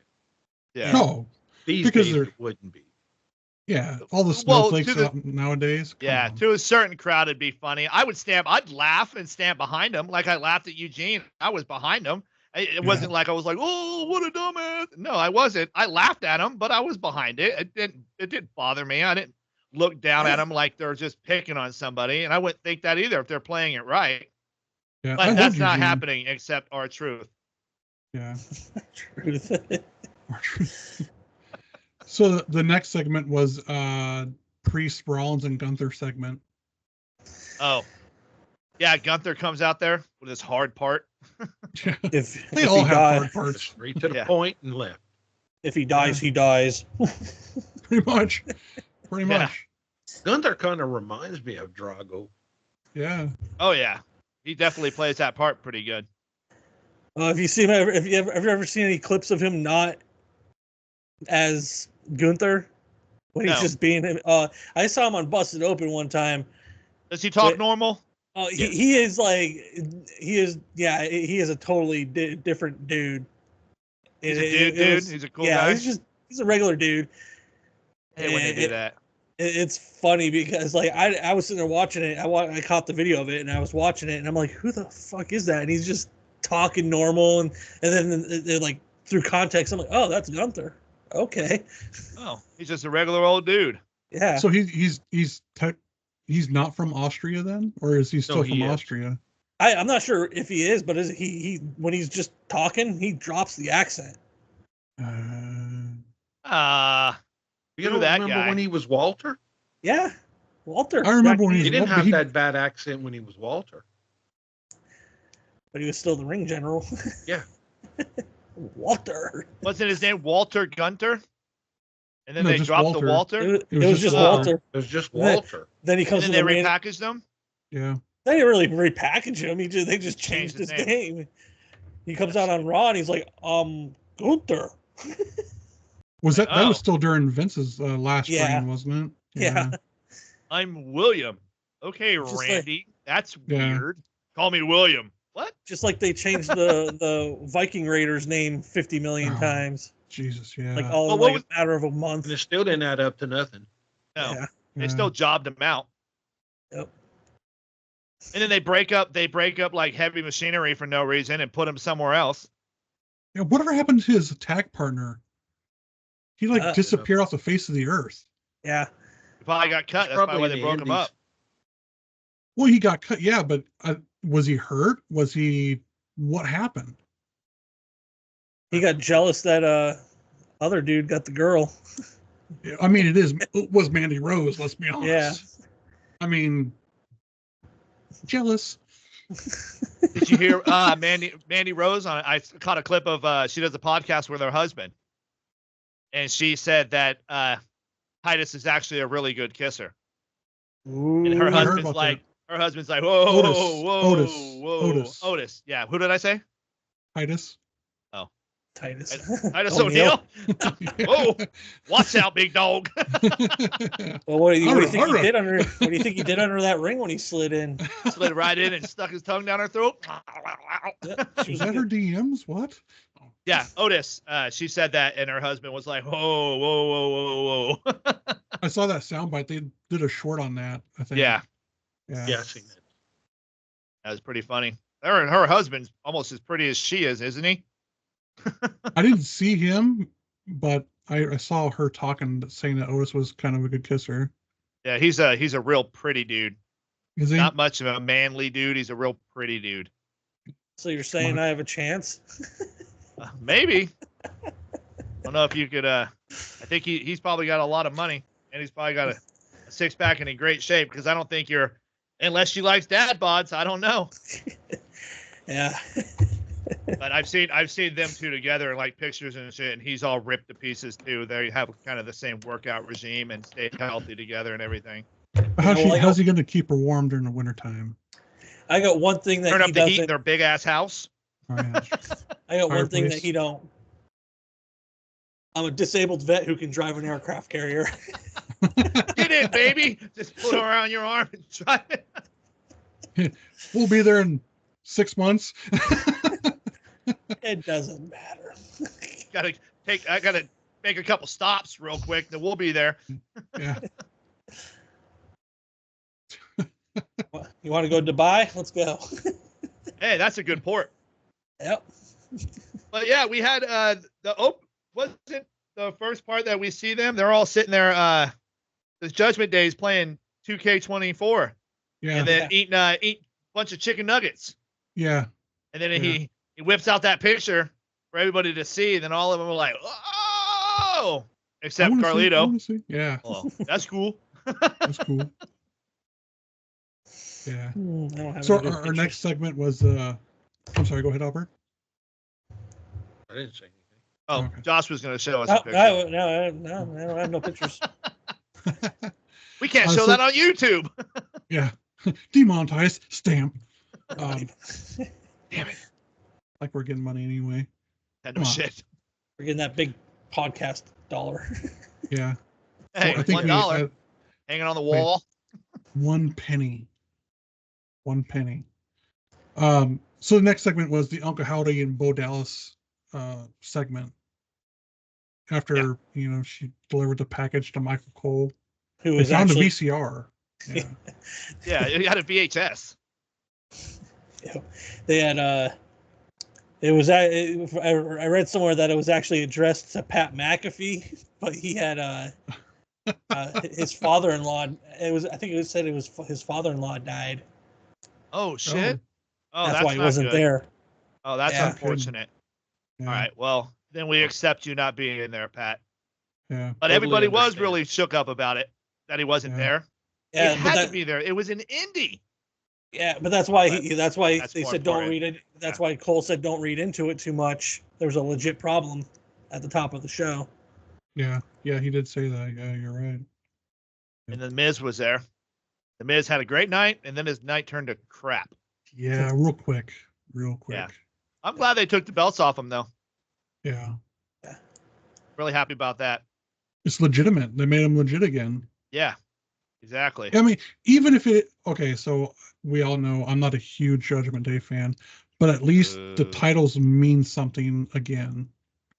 Yeah. No. These Because days, they're- it wouldn't be. Yeah. All the snowflakes out nowadays. Come Yeah, on. to a certain crowd, it'd be funny. I'd laugh and stand behind him like I laughed at Eugene. I was behind him. It wasn't like I was like, oh, what a dumbass. No, I wasn't. I laughed at him, but I was behind it. It didn't bother me. I didn't look down at them like they're just picking on somebody, and I wouldn't think that either if they're playing it right. Yeah, But I that's love not Eugene. happening except our truth. Yeah. Truth. So the next segment was Priest, Rollins, and Gunther segment. Oh, yeah, Gunther comes out there with his hard part. If They if all he have die- hard parts, Straight to the Yeah. point and left. if he dies, he dies. pretty much. Pretty Yeah. much. Gunther kind of reminds me of Drago. Yeah. Oh yeah, he definitely plays that part pretty good. If you see him, have you ever seen any clips of him not as Gunther when he's No. just being him? I saw him on Busted Open one time. Does he talk Wait. normal? He is like he is a totally different dude. He's a dude. He's a cool guy. He's a regular dude. Hey, when they do that. It's funny because like I was sitting there watching it. I caught the video of it and I was watching it and I'm like, who the fuck is that? And he's just talking normal and then they're like through context. I'm like, oh, that's Gunther. Okay. Oh, he's just a regular old dude. Yeah. So he's not from Austria then, or is he still from Austria? I'm not sure if he is, but is he when he's just talking, he drops the accent. You Who don't that remember guy? when he was Walter? Yeah. Walter. I remember when He he's didn't have he- that bad accent when he was Walter. But he was still the ring general. Yeah. Walter. Wasn't his name Walter Gunter? And then No, they just dropped Walter. the Walter. It was just Walter. It was just Then- Walter. Then he And comes then to they the main. repackaged them. Yeah. They didn't really repackage him. They just Changed changed his his name. He comes out on Raw and he's like, Gunther. Was that Oh. was still during Vince's last Yeah. reign, wasn't it? Yeah. I'm William. Okay, Just like- Randy. That's Yeah. weird. Call me William. What? Just like they changed the Viking Raiders name 50 million Oh. times. Jesus, yeah. Like all Well, in what like was- a matter of a month. And it still didn't add up to nothing. No, Yeah. they Yeah. still jobbed him out. Yep. And then they break up like heavy machinery for no reason and put him somewhere else. Yeah, whatever happened to his attack partner? He Uh, disappeared off the face of the earth. Yeah. He probably got cut. That's probably why in they the broke him Indies. up. Well, he got cut, yeah, but was he hurt? What happened? He got jealous that other dude got the girl. I mean, it was Mandy Rose, let's be honest. Yeah. I mean, jealous. Did you hear Mandy Rose? I caught a clip of she does a podcast with her husband, and she said that Titus is actually a really good kisser. And her Ooh. heard husband's about like, whoa, Otis. whoa, Otis. whoa, Otis. Yeah, who did I say? Titus. Titus. Titus O'Neil. Oh, watch out, big dog. Well, what do you think Hurrah, he did under? What do you think he did under that ring when he slid in? Slid right in and stuck his tongue down her throat. She Was was that her DMs? What? Yeah, Otis. She said that, and her husband was like, whoa, whoa, whoa, whoa, whoa. I saw that soundbite. They did a short on that, I think. Yeah, Yeah. Yeah, I seen that. that was pretty funny. Her husband's almost as pretty as she is, isn't he? I didn't see him, but I saw her talking, saying that Otis was kind of a good kisser. Yeah, he's a real pretty dude. Is he? Not much of a manly dude. He's a real pretty dude. So you're saying I have a chance? Maybe. I don't know if you could. I think he's probably got a lot of money, and he's probably got a six pack and in great shape. Because I don't think unless she likes dad bods. I don't know. Yeah. But I've seen them two together in like pictures and shit, and he's all ripped to pieces too. They have kind of the same workout regime and stay healthy together and everything. How's he going to keep her warm during the wintertime? I got one thing that Turn he up the heat in doesn't. their big ass house. Oh, yeah. I got one thing that fireplace. he don't. I'm a disabled vet who can drive an aircraft carrier. Get in, baby. Just put her around your arm and try it. We'll be there in 6 months. It doesn't matter. I gotta make a couple stops real quick. Then we'll be there. Yeah. You want to go to Dubai? Let's go. Hey, that's a good port. Yep. But yeah, we had wasn't the first part that we see them? They're all sitting there. This Judgment Day is playing 2K24, Yeah. and then eat a bunch of chicken nuggets. Yeah. And then he whips out that picture for everybody to see. And then all of them were like, "Oh!" Except Carlito. Yeah. Oh, that's cool. That's cool. Yeah. I don't have So any good our pictures. next segment was I'm sorry, go ahead, Albert. I didn't say anything. Oh, Okay. Josh was going to show us No, a picture. no, I don't have no pictures. We can't show so- that on YouTube. Yeah. Demonetized stamp. Damn it. Like we're getting money anyway. Had Come no on. shit. We're getting that big podcast dollar. Yeah. Hey, I think $1 hanging on the wall. 1 penny. 1 penny. So the next segment was the Uncle Howdy and Bo Dallas segment. After she delivered the package to Michael Cole. Who They was found actually the VCR. Yeah. Yeah, you had a VHS. they had it was I read somewhere that it was actually addressed to Pat McAfee, but he had his father-in-law. I think it said it was his father-in-law died. Oh shit. Oh, that's why he not wasn't good. there. Oh, that's Yeah. unfortunate. Yeah. All right. Well, then we accept you not being in there, Pat. Yeah. But Totally everybody was understand. really shook up about it that he wasn't Yeah. there. Yeah, It but had to be there. It was an indie. yeah, but that's why That's they more said don't important. read it. That's Yeah. why Cole said don't read into it too much. There's a legit problem at the top of the show. Yeah. Yeah. He did say that. Yeah, you're right. And the Miz was there. The Miz had a great night, and then his night turned to crap. Yeah. Real quick. Real quick. Yeah. I'm glad they took the belts off him, though. Yeah. Really happy about that. It's legitimate. They made him legit again. Yeah, exactly. I mean, even if okay, so we all know I'm not a huge Judgment Day fan, but at least the titles mean something again.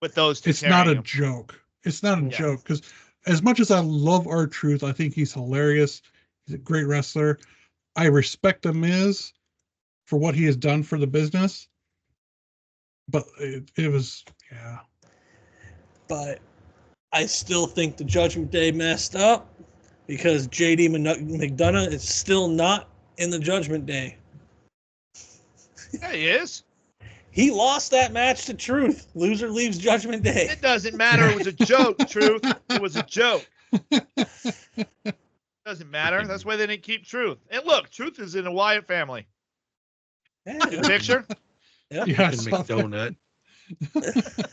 With those two It's not a carrying him. joke. It's not a Yeah. joke because as much as I love R-Truth, I think he's hilarious. He's a great wrestler. I respect The Miz for what he has done for the business, but it was, yeah. But I still think the Judgment Day messed up because JD McDonough is still not in the Judgment Day. Yeah, he is. He lost that match to Truth. Loser leaves Judgment Day. It doesn't matter. It was a joke, Truth. It was a joke. Doesn't matter. That's why they didn't keep Truth. And look, Truth is in the Wyatt family. Yeah, Good picture. yeah. Yeah, I Fucking saw that. McDonut.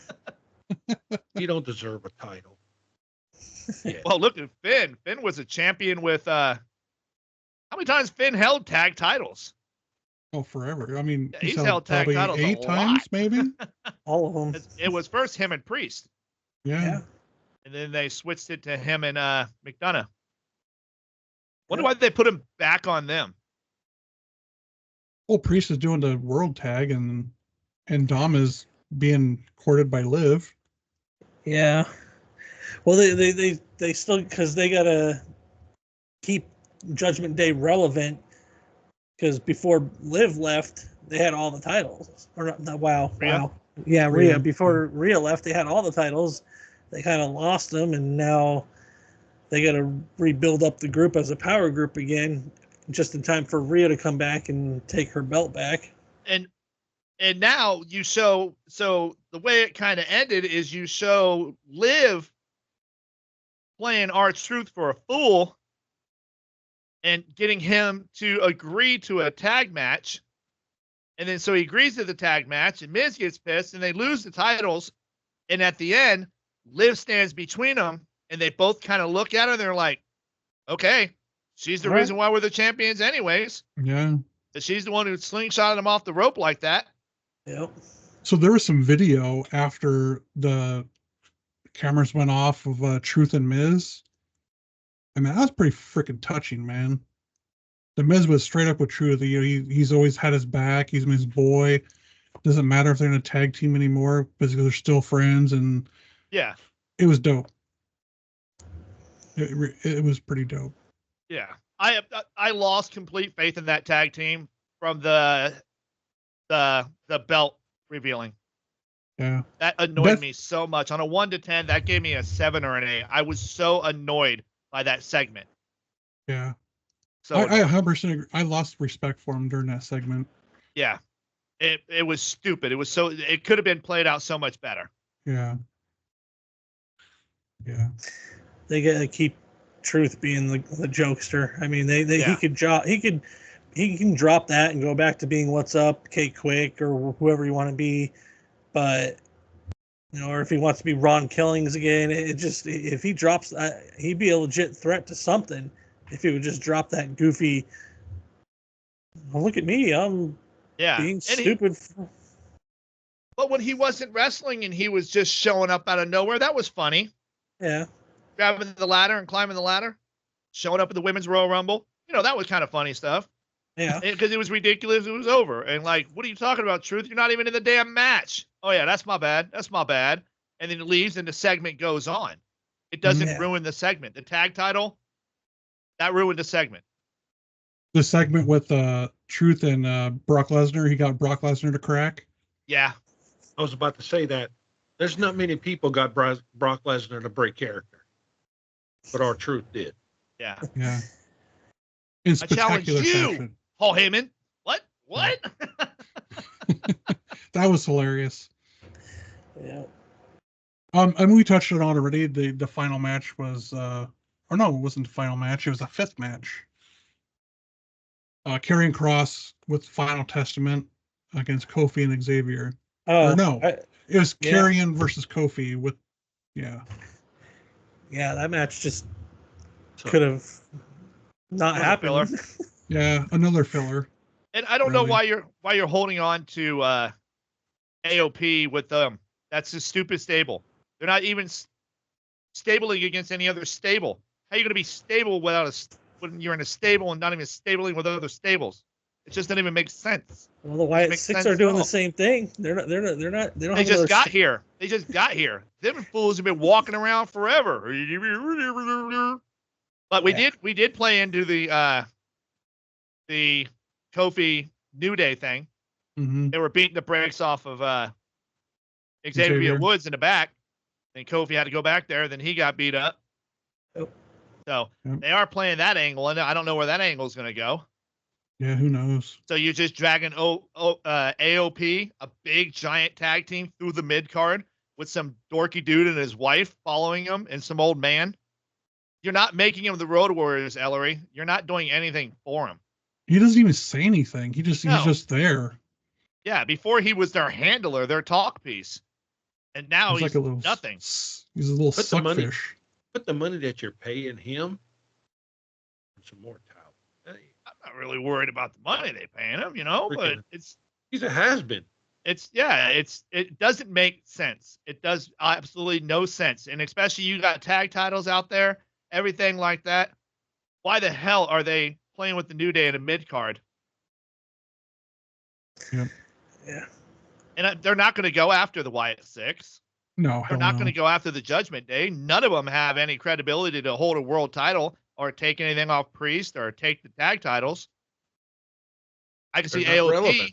You don't deserve a title. Yeah. Well, look at Finn. Finn was a champion with how many times Finn held tag titles? Oh, forever. I mean, Yeah, he's held tag probably titles a 8 times, lot. maybe. All of them. It was first him and Priest, Yeah. Yeah. and then they switched it to him and McDonough. Wonder why they put him back on them. Well, Priest is doing the world tag, and Dom is being courted by Liv. Yeah. Well, they still, because they gotta keep Judgment Day relevant. Because before Liv left, they had all the titles. Or not, wow. Yeah, Rhea. Rhea. Before Rhea left, they had all the titles. They kind of lost them, and now they got to rebuild up the group as a power group again, just in time for Rhea to come back and take her belt back. And now you show, so the way it kind of ended is you show Liv playing R-Truth for a fool and getting him to agree to a tag match. And then so he agrees to the tag match, and Miz gets pissed, and they lose the titles. And at the end, Liv stands between them, and they both kind of look at her, and they're like, okay, she's the Right. reason why we're the champions anyways. Yeah. She's the one who slingshotted him off the rope like that. Yep. So there was some video after the cameras went off of Truth and Miz. I mean, that was pretty freaking touching, man. The Miz was straight up with Truth. He's always had his back. He's his boy. Doesn't matter if they're in a tag team anymore because they're still friends, and Yeah. it was dope. It was pretty dope. Yeah. I lost complete faith in that tag team from the belt revealing. Yeah. That annoyed That's- me so much. On a 1 to 10, that gave me a 7 or an 8. I was so annoyed by that segment. Yeah. So I annoyed. 100% agree. I lost respect for him during that segment. Yeah. It was stupid. It could have been played out so much better. Yeah. Yeah. They gotta keep Truth being the jokester. I mean, Yeah. he can drop that and go back to being what's up, K Quick or whoever you want to be, but or if he wants to be Ron Killings again, if he drops, he'd be a legit threat to something if he would just drop that goofy. Oh, look at me, I'm being stupid. But when he wasn't wrestling and he was just showing up out of nowhere, that was funny. Yeah. Grabbing the ladder and climbing the ladder, showing up at the Women's Royal Rumble. That was kind of funny stuff. Yeah. Because it was ridiculous. It was over. And like, what are you talking about, Truth? You're not even in the damn match. Oh, yeah, that's my bad. That's my bad. And then it leaves and the segment goes on. It doesn't ruin the segment. The tag title, that ruined the segment. The segment with Truth and Brock Lesnar, he got Brock Lesnar to crack. Yeah. I was about to say that. There's not many people got Brock Lesnar to break character, but our Truth did. Yeah. Yeah. In I challenge spectacular you, fashion. Paul Heyman. What? That was hilarious. Yeah. And we touched it on already. The final match was, or no, it wasn't the final match. It was the 5th match. Karrion Kross with Final Testament against Kofi and Xavier. Oh, or no, it was Karrion versus Kofi with, yeah, that match just could have not happened. Yeah, another filler. And I don't know why you're holding on to AOP with them. That's a stupid stable. They're not even stabling against any other stable. How are you going to be stable when you're in a stable and not even stabling with other stables? It just doesn't even make sense. Well, the Wyatt Six are doing the same thing. They don't. They just got here. They just got here. Them fools have been walking around forever. But we did play into the Kofi New Day thing. Mm-hmm. They were beating the brakes off of Xavier Woods in the back. Then Kofi had to go back there. Then he got beat up. Oh. So they are playing that angle, and I don't know where that angle is going to go. Yeah, who knows? So you're just dragging AOP, a big giant tag team, through the mid card with some dorky dude and his wife following him and some old man. You're not making him the Road Warriors, Ellery. You're not doing anything for him. He doesn't even say anything. He's just there. Yeah, before he was their handler, their talk piece. And now he's like nothing. He's a little suckfish. Put the money that you're paying him for some more talent. Hey, I'm not really worried about the money they paying him, but he's a has-been. It doesn't make sense. It does absolutely no sense. And especially you got tag titles out there, everything like that. Why the hell are they playing with the New Day in a mid card? Yeah. Yeah. And they're not going to go after the Wyatt Six. No, they're not going to go after the Judgment Day. None of them have any credibility to hold a world title or take anything off Priest or take the tag titles. I can see AOP. Relevant.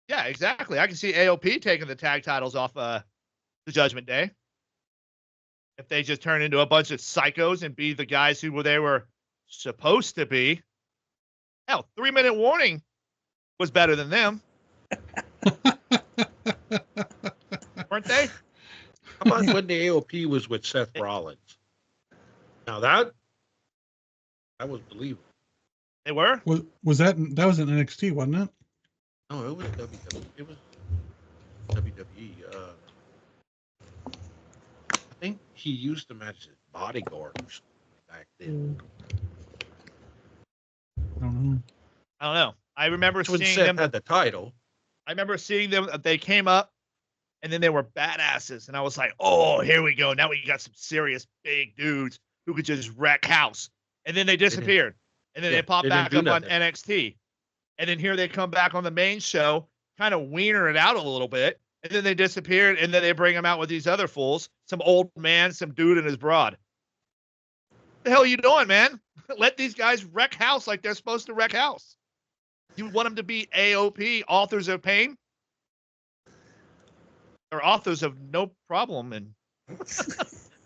Yeah, exactly. I can see AOP taking the tag titles off the Judgment Day. If they just turn into a bunch of psychos and be the guys who they were supposed to be. Hell, 3-minute warning was better than them. Weren't they? How about when the AOP was with Seth Rollins? Now that was believable. They were? Was that in NXT, wasn't it? No, it was WWE. It was WWE. I think he used them as his bodyguard or something back then. I don't know. I remember seeing Seth them. Had the title. I remember seeing them. They came up, and then they were badasses, and I was like, "Oh, here we go. Now we got some serious big dudes who could just wreck house." And then they disappeared, and then they popped back up on NXT, and then here they come back on the main show, kind of wiener it out a little bit, and then they disappeared, and then they bring them out with these other fools, some old man, some dude and his broad. What the hell are you doing, man? Let these guys wreck house like they're supposed to wreck house. You want them to be AOP, authors of pain? They're authors of no problem and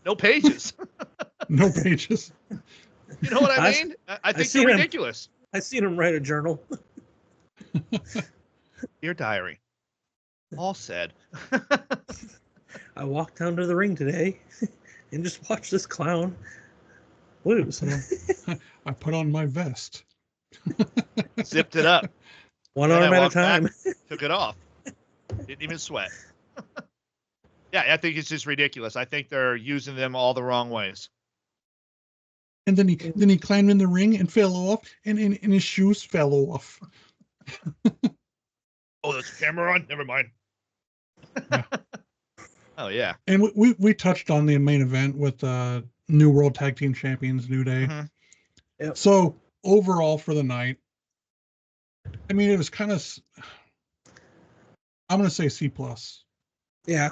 no pages. No pages. You know what I I- mean? I think seen they're 'em. ridiculous. I seen him write a journal. Dear diary. All said. I walked down to the ring today and just watched this clown lose. I put on my vest. Zipped it up. One Then I arm at a walked back, time. Took it off. Didn't even sweat. Yeah, I think it's just ridiculous. I think they're using them all the wrong ways. And then he climbed in the ring and fell off, and his shoes fell off. Oh, there's a camera on? Never mind. Yeah. Oh, yeah. And we touched on the main event with New World Tag Team Champions New Day. Mhm. Yep. So overall for the night, I mean, it was kind of, I'm going to say C+. Yeah.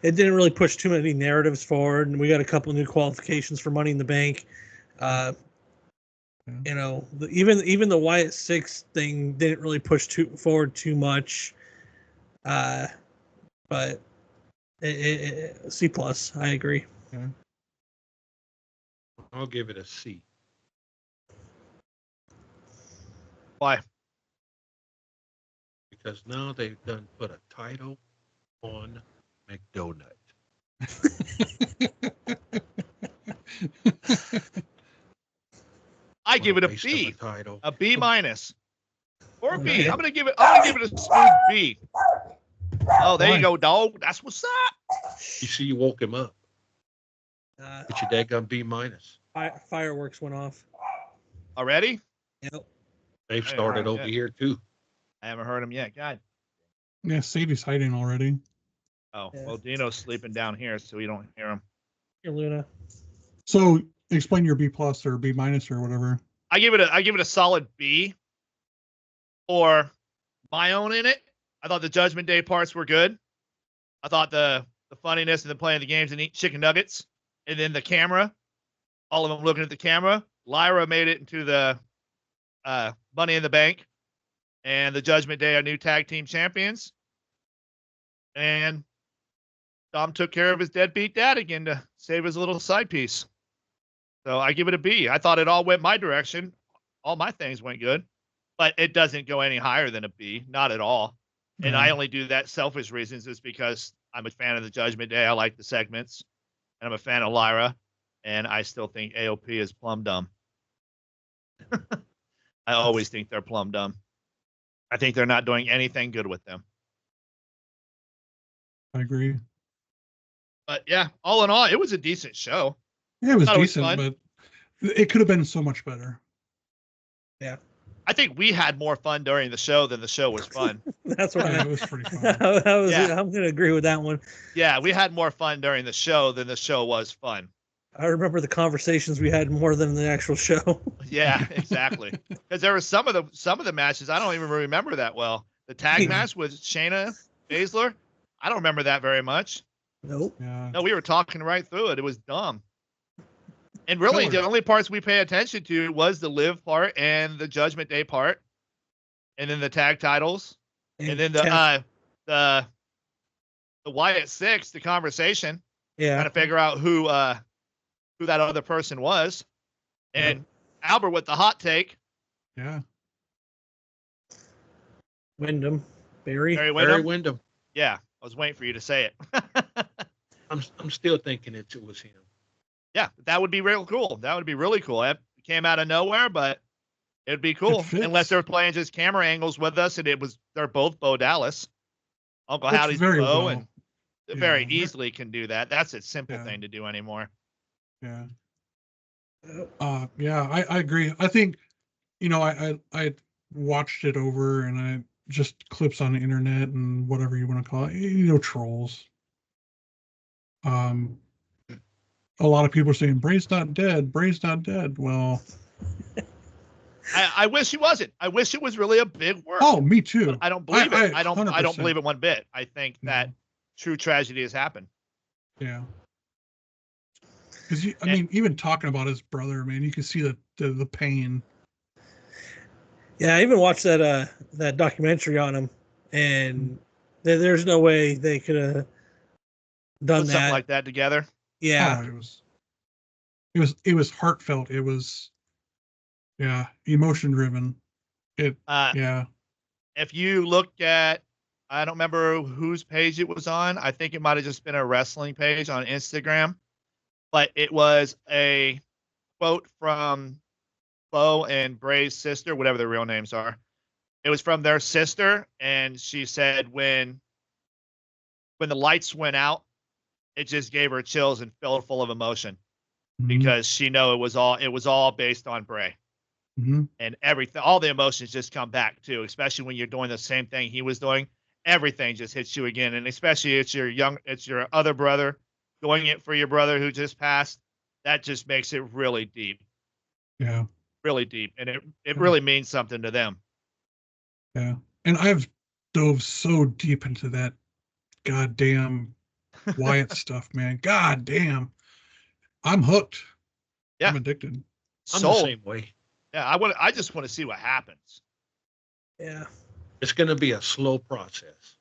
It didn't really push too many narratives forward, and we got a couple new qualifications for Money in the Bank. You know, even the Wyatt Six thing didn't really push forward too much. But C+. I agree. Yeah. I'll give it a C. Why? Because now they've done put a title on McDonald. I give it a Waste of B. title. A B minus. Or a B. Okay. I'm gonna give it a smooth B. Oh, there Why? you go, dog. That's what's up. You see, you woke him up. But your dad got B minus. Fireworks went off. Already? Yep. They've Hey, started alright, over yeah. here too. I haven't heard him yet. God. Yeah, Sadie's hiding already. Oh, Yeah. well, Dino's sleeping down here, so we don't hear him. Here, Luna. So explain your B+ or B- or whatever. I give it a solid B. Or my own in it. I thought the Judgment Day parts were good. I thought the funniness and the playing the games and eating chicken nuggets, and then the camera, all of them looking at the camera. Lyra made it into the Money in the Bank, and the Judgment Day are new tag team champions. And Dom took care of his deadbeat dad again to save his little side piece. So I give it a B. I thought it all went my direction. All my things went good, but it doesn't go any higher than a B. Not at all. And I only do that selfish reasons is because I'm a fan of the Judgment Day. I like the segments, and I'm a fan of Lyra, and I still think AOP is plumb dumb. I always think they're plumb dumb. I think they're not doing anything good with them. I agree. But yeah, all in all, it was a decent show. Yeah, it was Thought it was decent, fun. but it could have been so much better. I think we had more fun during the show than the show was fun. That's what Yeah, I it was pretty fun. Yeah. I'm going to agree with that one. Yeah, we had more fun during the show than the show was fun. I remember the conversations we had more than the actual show. Yeah, exactly. Because there were some of the matches I don't even remember that well. The tag match with Shayna Baszler, I don't remember that very much. Nope. Yeah. No, we were talking right through it. It was dumb. And really, the only parts we pay attention to was the Liv part and the Judgment Day part, and then the tag titles, and then the Wyatt Six, the conversation, trying yeah. to figure out who that other person was, and Albert with the hot take. Yeah. Wyndham. Barry. Barry Barry Windham. Windham. Yeah, I was waiting for you to say it. I'm still thinking it was him. Yeah, that would be real cool. That would be really cool. It came out of nowhere, but it'd be cool. fits. Unless they're playing just camera angles with us, and they're both Bo Dallas. Uncle That's Howdy's very Bo, well. and they very Yeah. easily can do that. That's a simple Yeah. thing to do anymore. Yeah. Yeah, I agree. I think, I watched it over and I just clips on the internet and whatever you want to call it, trolls. A lot of people are saying Bray's not dead. Bray's not dead. Well, I wish he wasn't. I wish it was really a big work. oh, me too. But I don't believe it. I I don't 100%. believe it one bit. I think No. that true tragedy has happened. Yeah. Because I mean, even talking about his brother, man, you can see the pain. Yeah, I even watched that documentary on him, and There's no way they could have done Put that. something like that together. Yeah. Oh, it was heartfelt. It was, yeah, emotion driven. Yeah. If you look at, I don't remember whose page it was on. I think it might have just been a wrestling page on Instagram, but it was a quote from Bo and Bray's sister, whatever their real names are. It was from their sister, and she said when the lights went out, it just gave her chills and filled full of emotion because she know it was all based on Bray. Mm-hmm. And everything, all the emotions just come back too, especially when you're doing the same thing he was doing. Everything just hits you again, and especially it's your other brother doing it for your brother who just passed. That just makes it really deep. Yeah. Really deep, and it really means something to them. Yeah. And I've dove so deep into that goddamn Wyatt stuff, man. God damn. I'm hooked. Yeah. I'm addicted. I'm the same way. Yeah, I just want to see what happens. Yeah. It's going to be a slow process.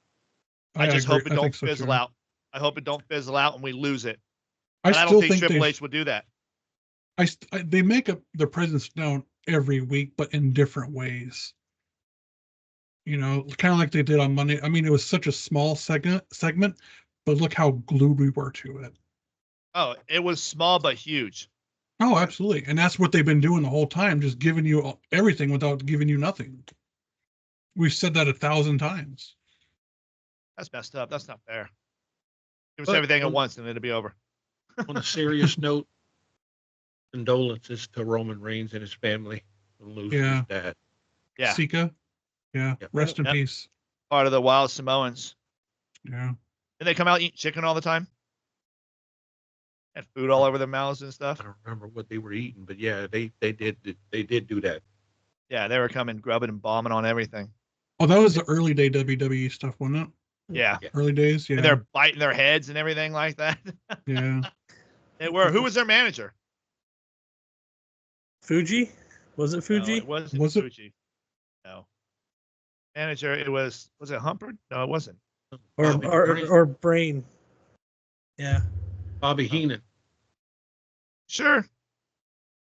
I just agree. hope it I don't think so, fizzle too. out. I hope it don't fizzle out and we lose it. I But I still don't think think Triple H would do that. they make up their presence known every week, but in different ways. You know, kind of like they did on Monday. I mean, it was such a small segment, but look how glued we were to it. Oh, it was small but huge. Oh, absolutely. And that's what they've been doing the whole time, just giving you everything without giving you nothing. We've said that 1,000 times. That's messed up. That's not fair. Give us But everything at once and it'll be over. On a serious note, condolences to Roman Reigns and his family for losing Yeah. his dad. Yeah. Sika. Yeah. Yep. Rest in Yep. peace. Part of the Wild Samoans. Yeah. And they come out and eat chicken all the time. And food all over their mouths and stuff. I don't remember what they were eating, but yeah, they did do that. Yeah, they were coming grubbing and bombing on everything. Oh, that was the early day WWE stuff, wasn't it? Yeah. Early days. Yeah. And they're biting their heads and everything like that. Yeah. They were. Who was their manager? Fuji? Was it Fuji? No, it wasn't Was it? Fuji. No. Manager, it was it Humphrey? No, it wasn't. or Brain. Yeah. Bobby Heenan. Sure.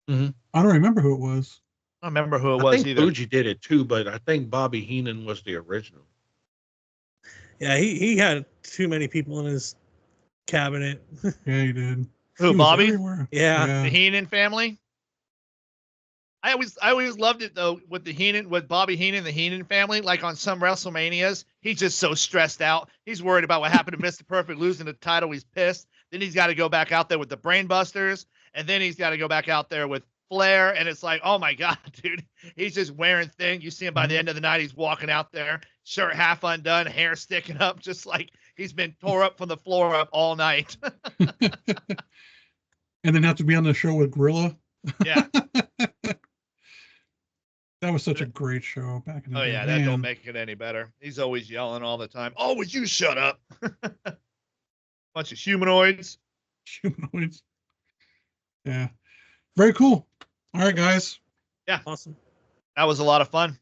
I don't remember who it was. I don't remember who it I was think either. Fuji did it too, but I think Bobby Heenan was the original. Yeah, he had too many people in his cabinet. Yeah, he did. Who, He was Bobby? everywhere. Yeah. The Heenan family. I always loved it though with Bobby Heenan, the Heenan family. Like on some WrestleManias, he's just so stressed out. He's worried about what happened to Mr. Perfect losing the title. He's pissed. Then he's got to go back out there with the Brainbusters, and then he's got to go back out there with Flair. And it's like, oh my god, dude, he's just wearing things. You see him by the end of the night, he's walking out there, shirt half undone, hair sticking up, just like he's been tore up from the floor up all night. And then have to be on the show with Gorilla. Yeah. That was such a great show back in the Oh day. yeah, Man. that don't make it any better. He's always yelling all the time. Oh, would you shut up? Bunch of humanoids. Humanoids. Yeah. Very cool. All right, guys. Awesome. That was a lot of fun.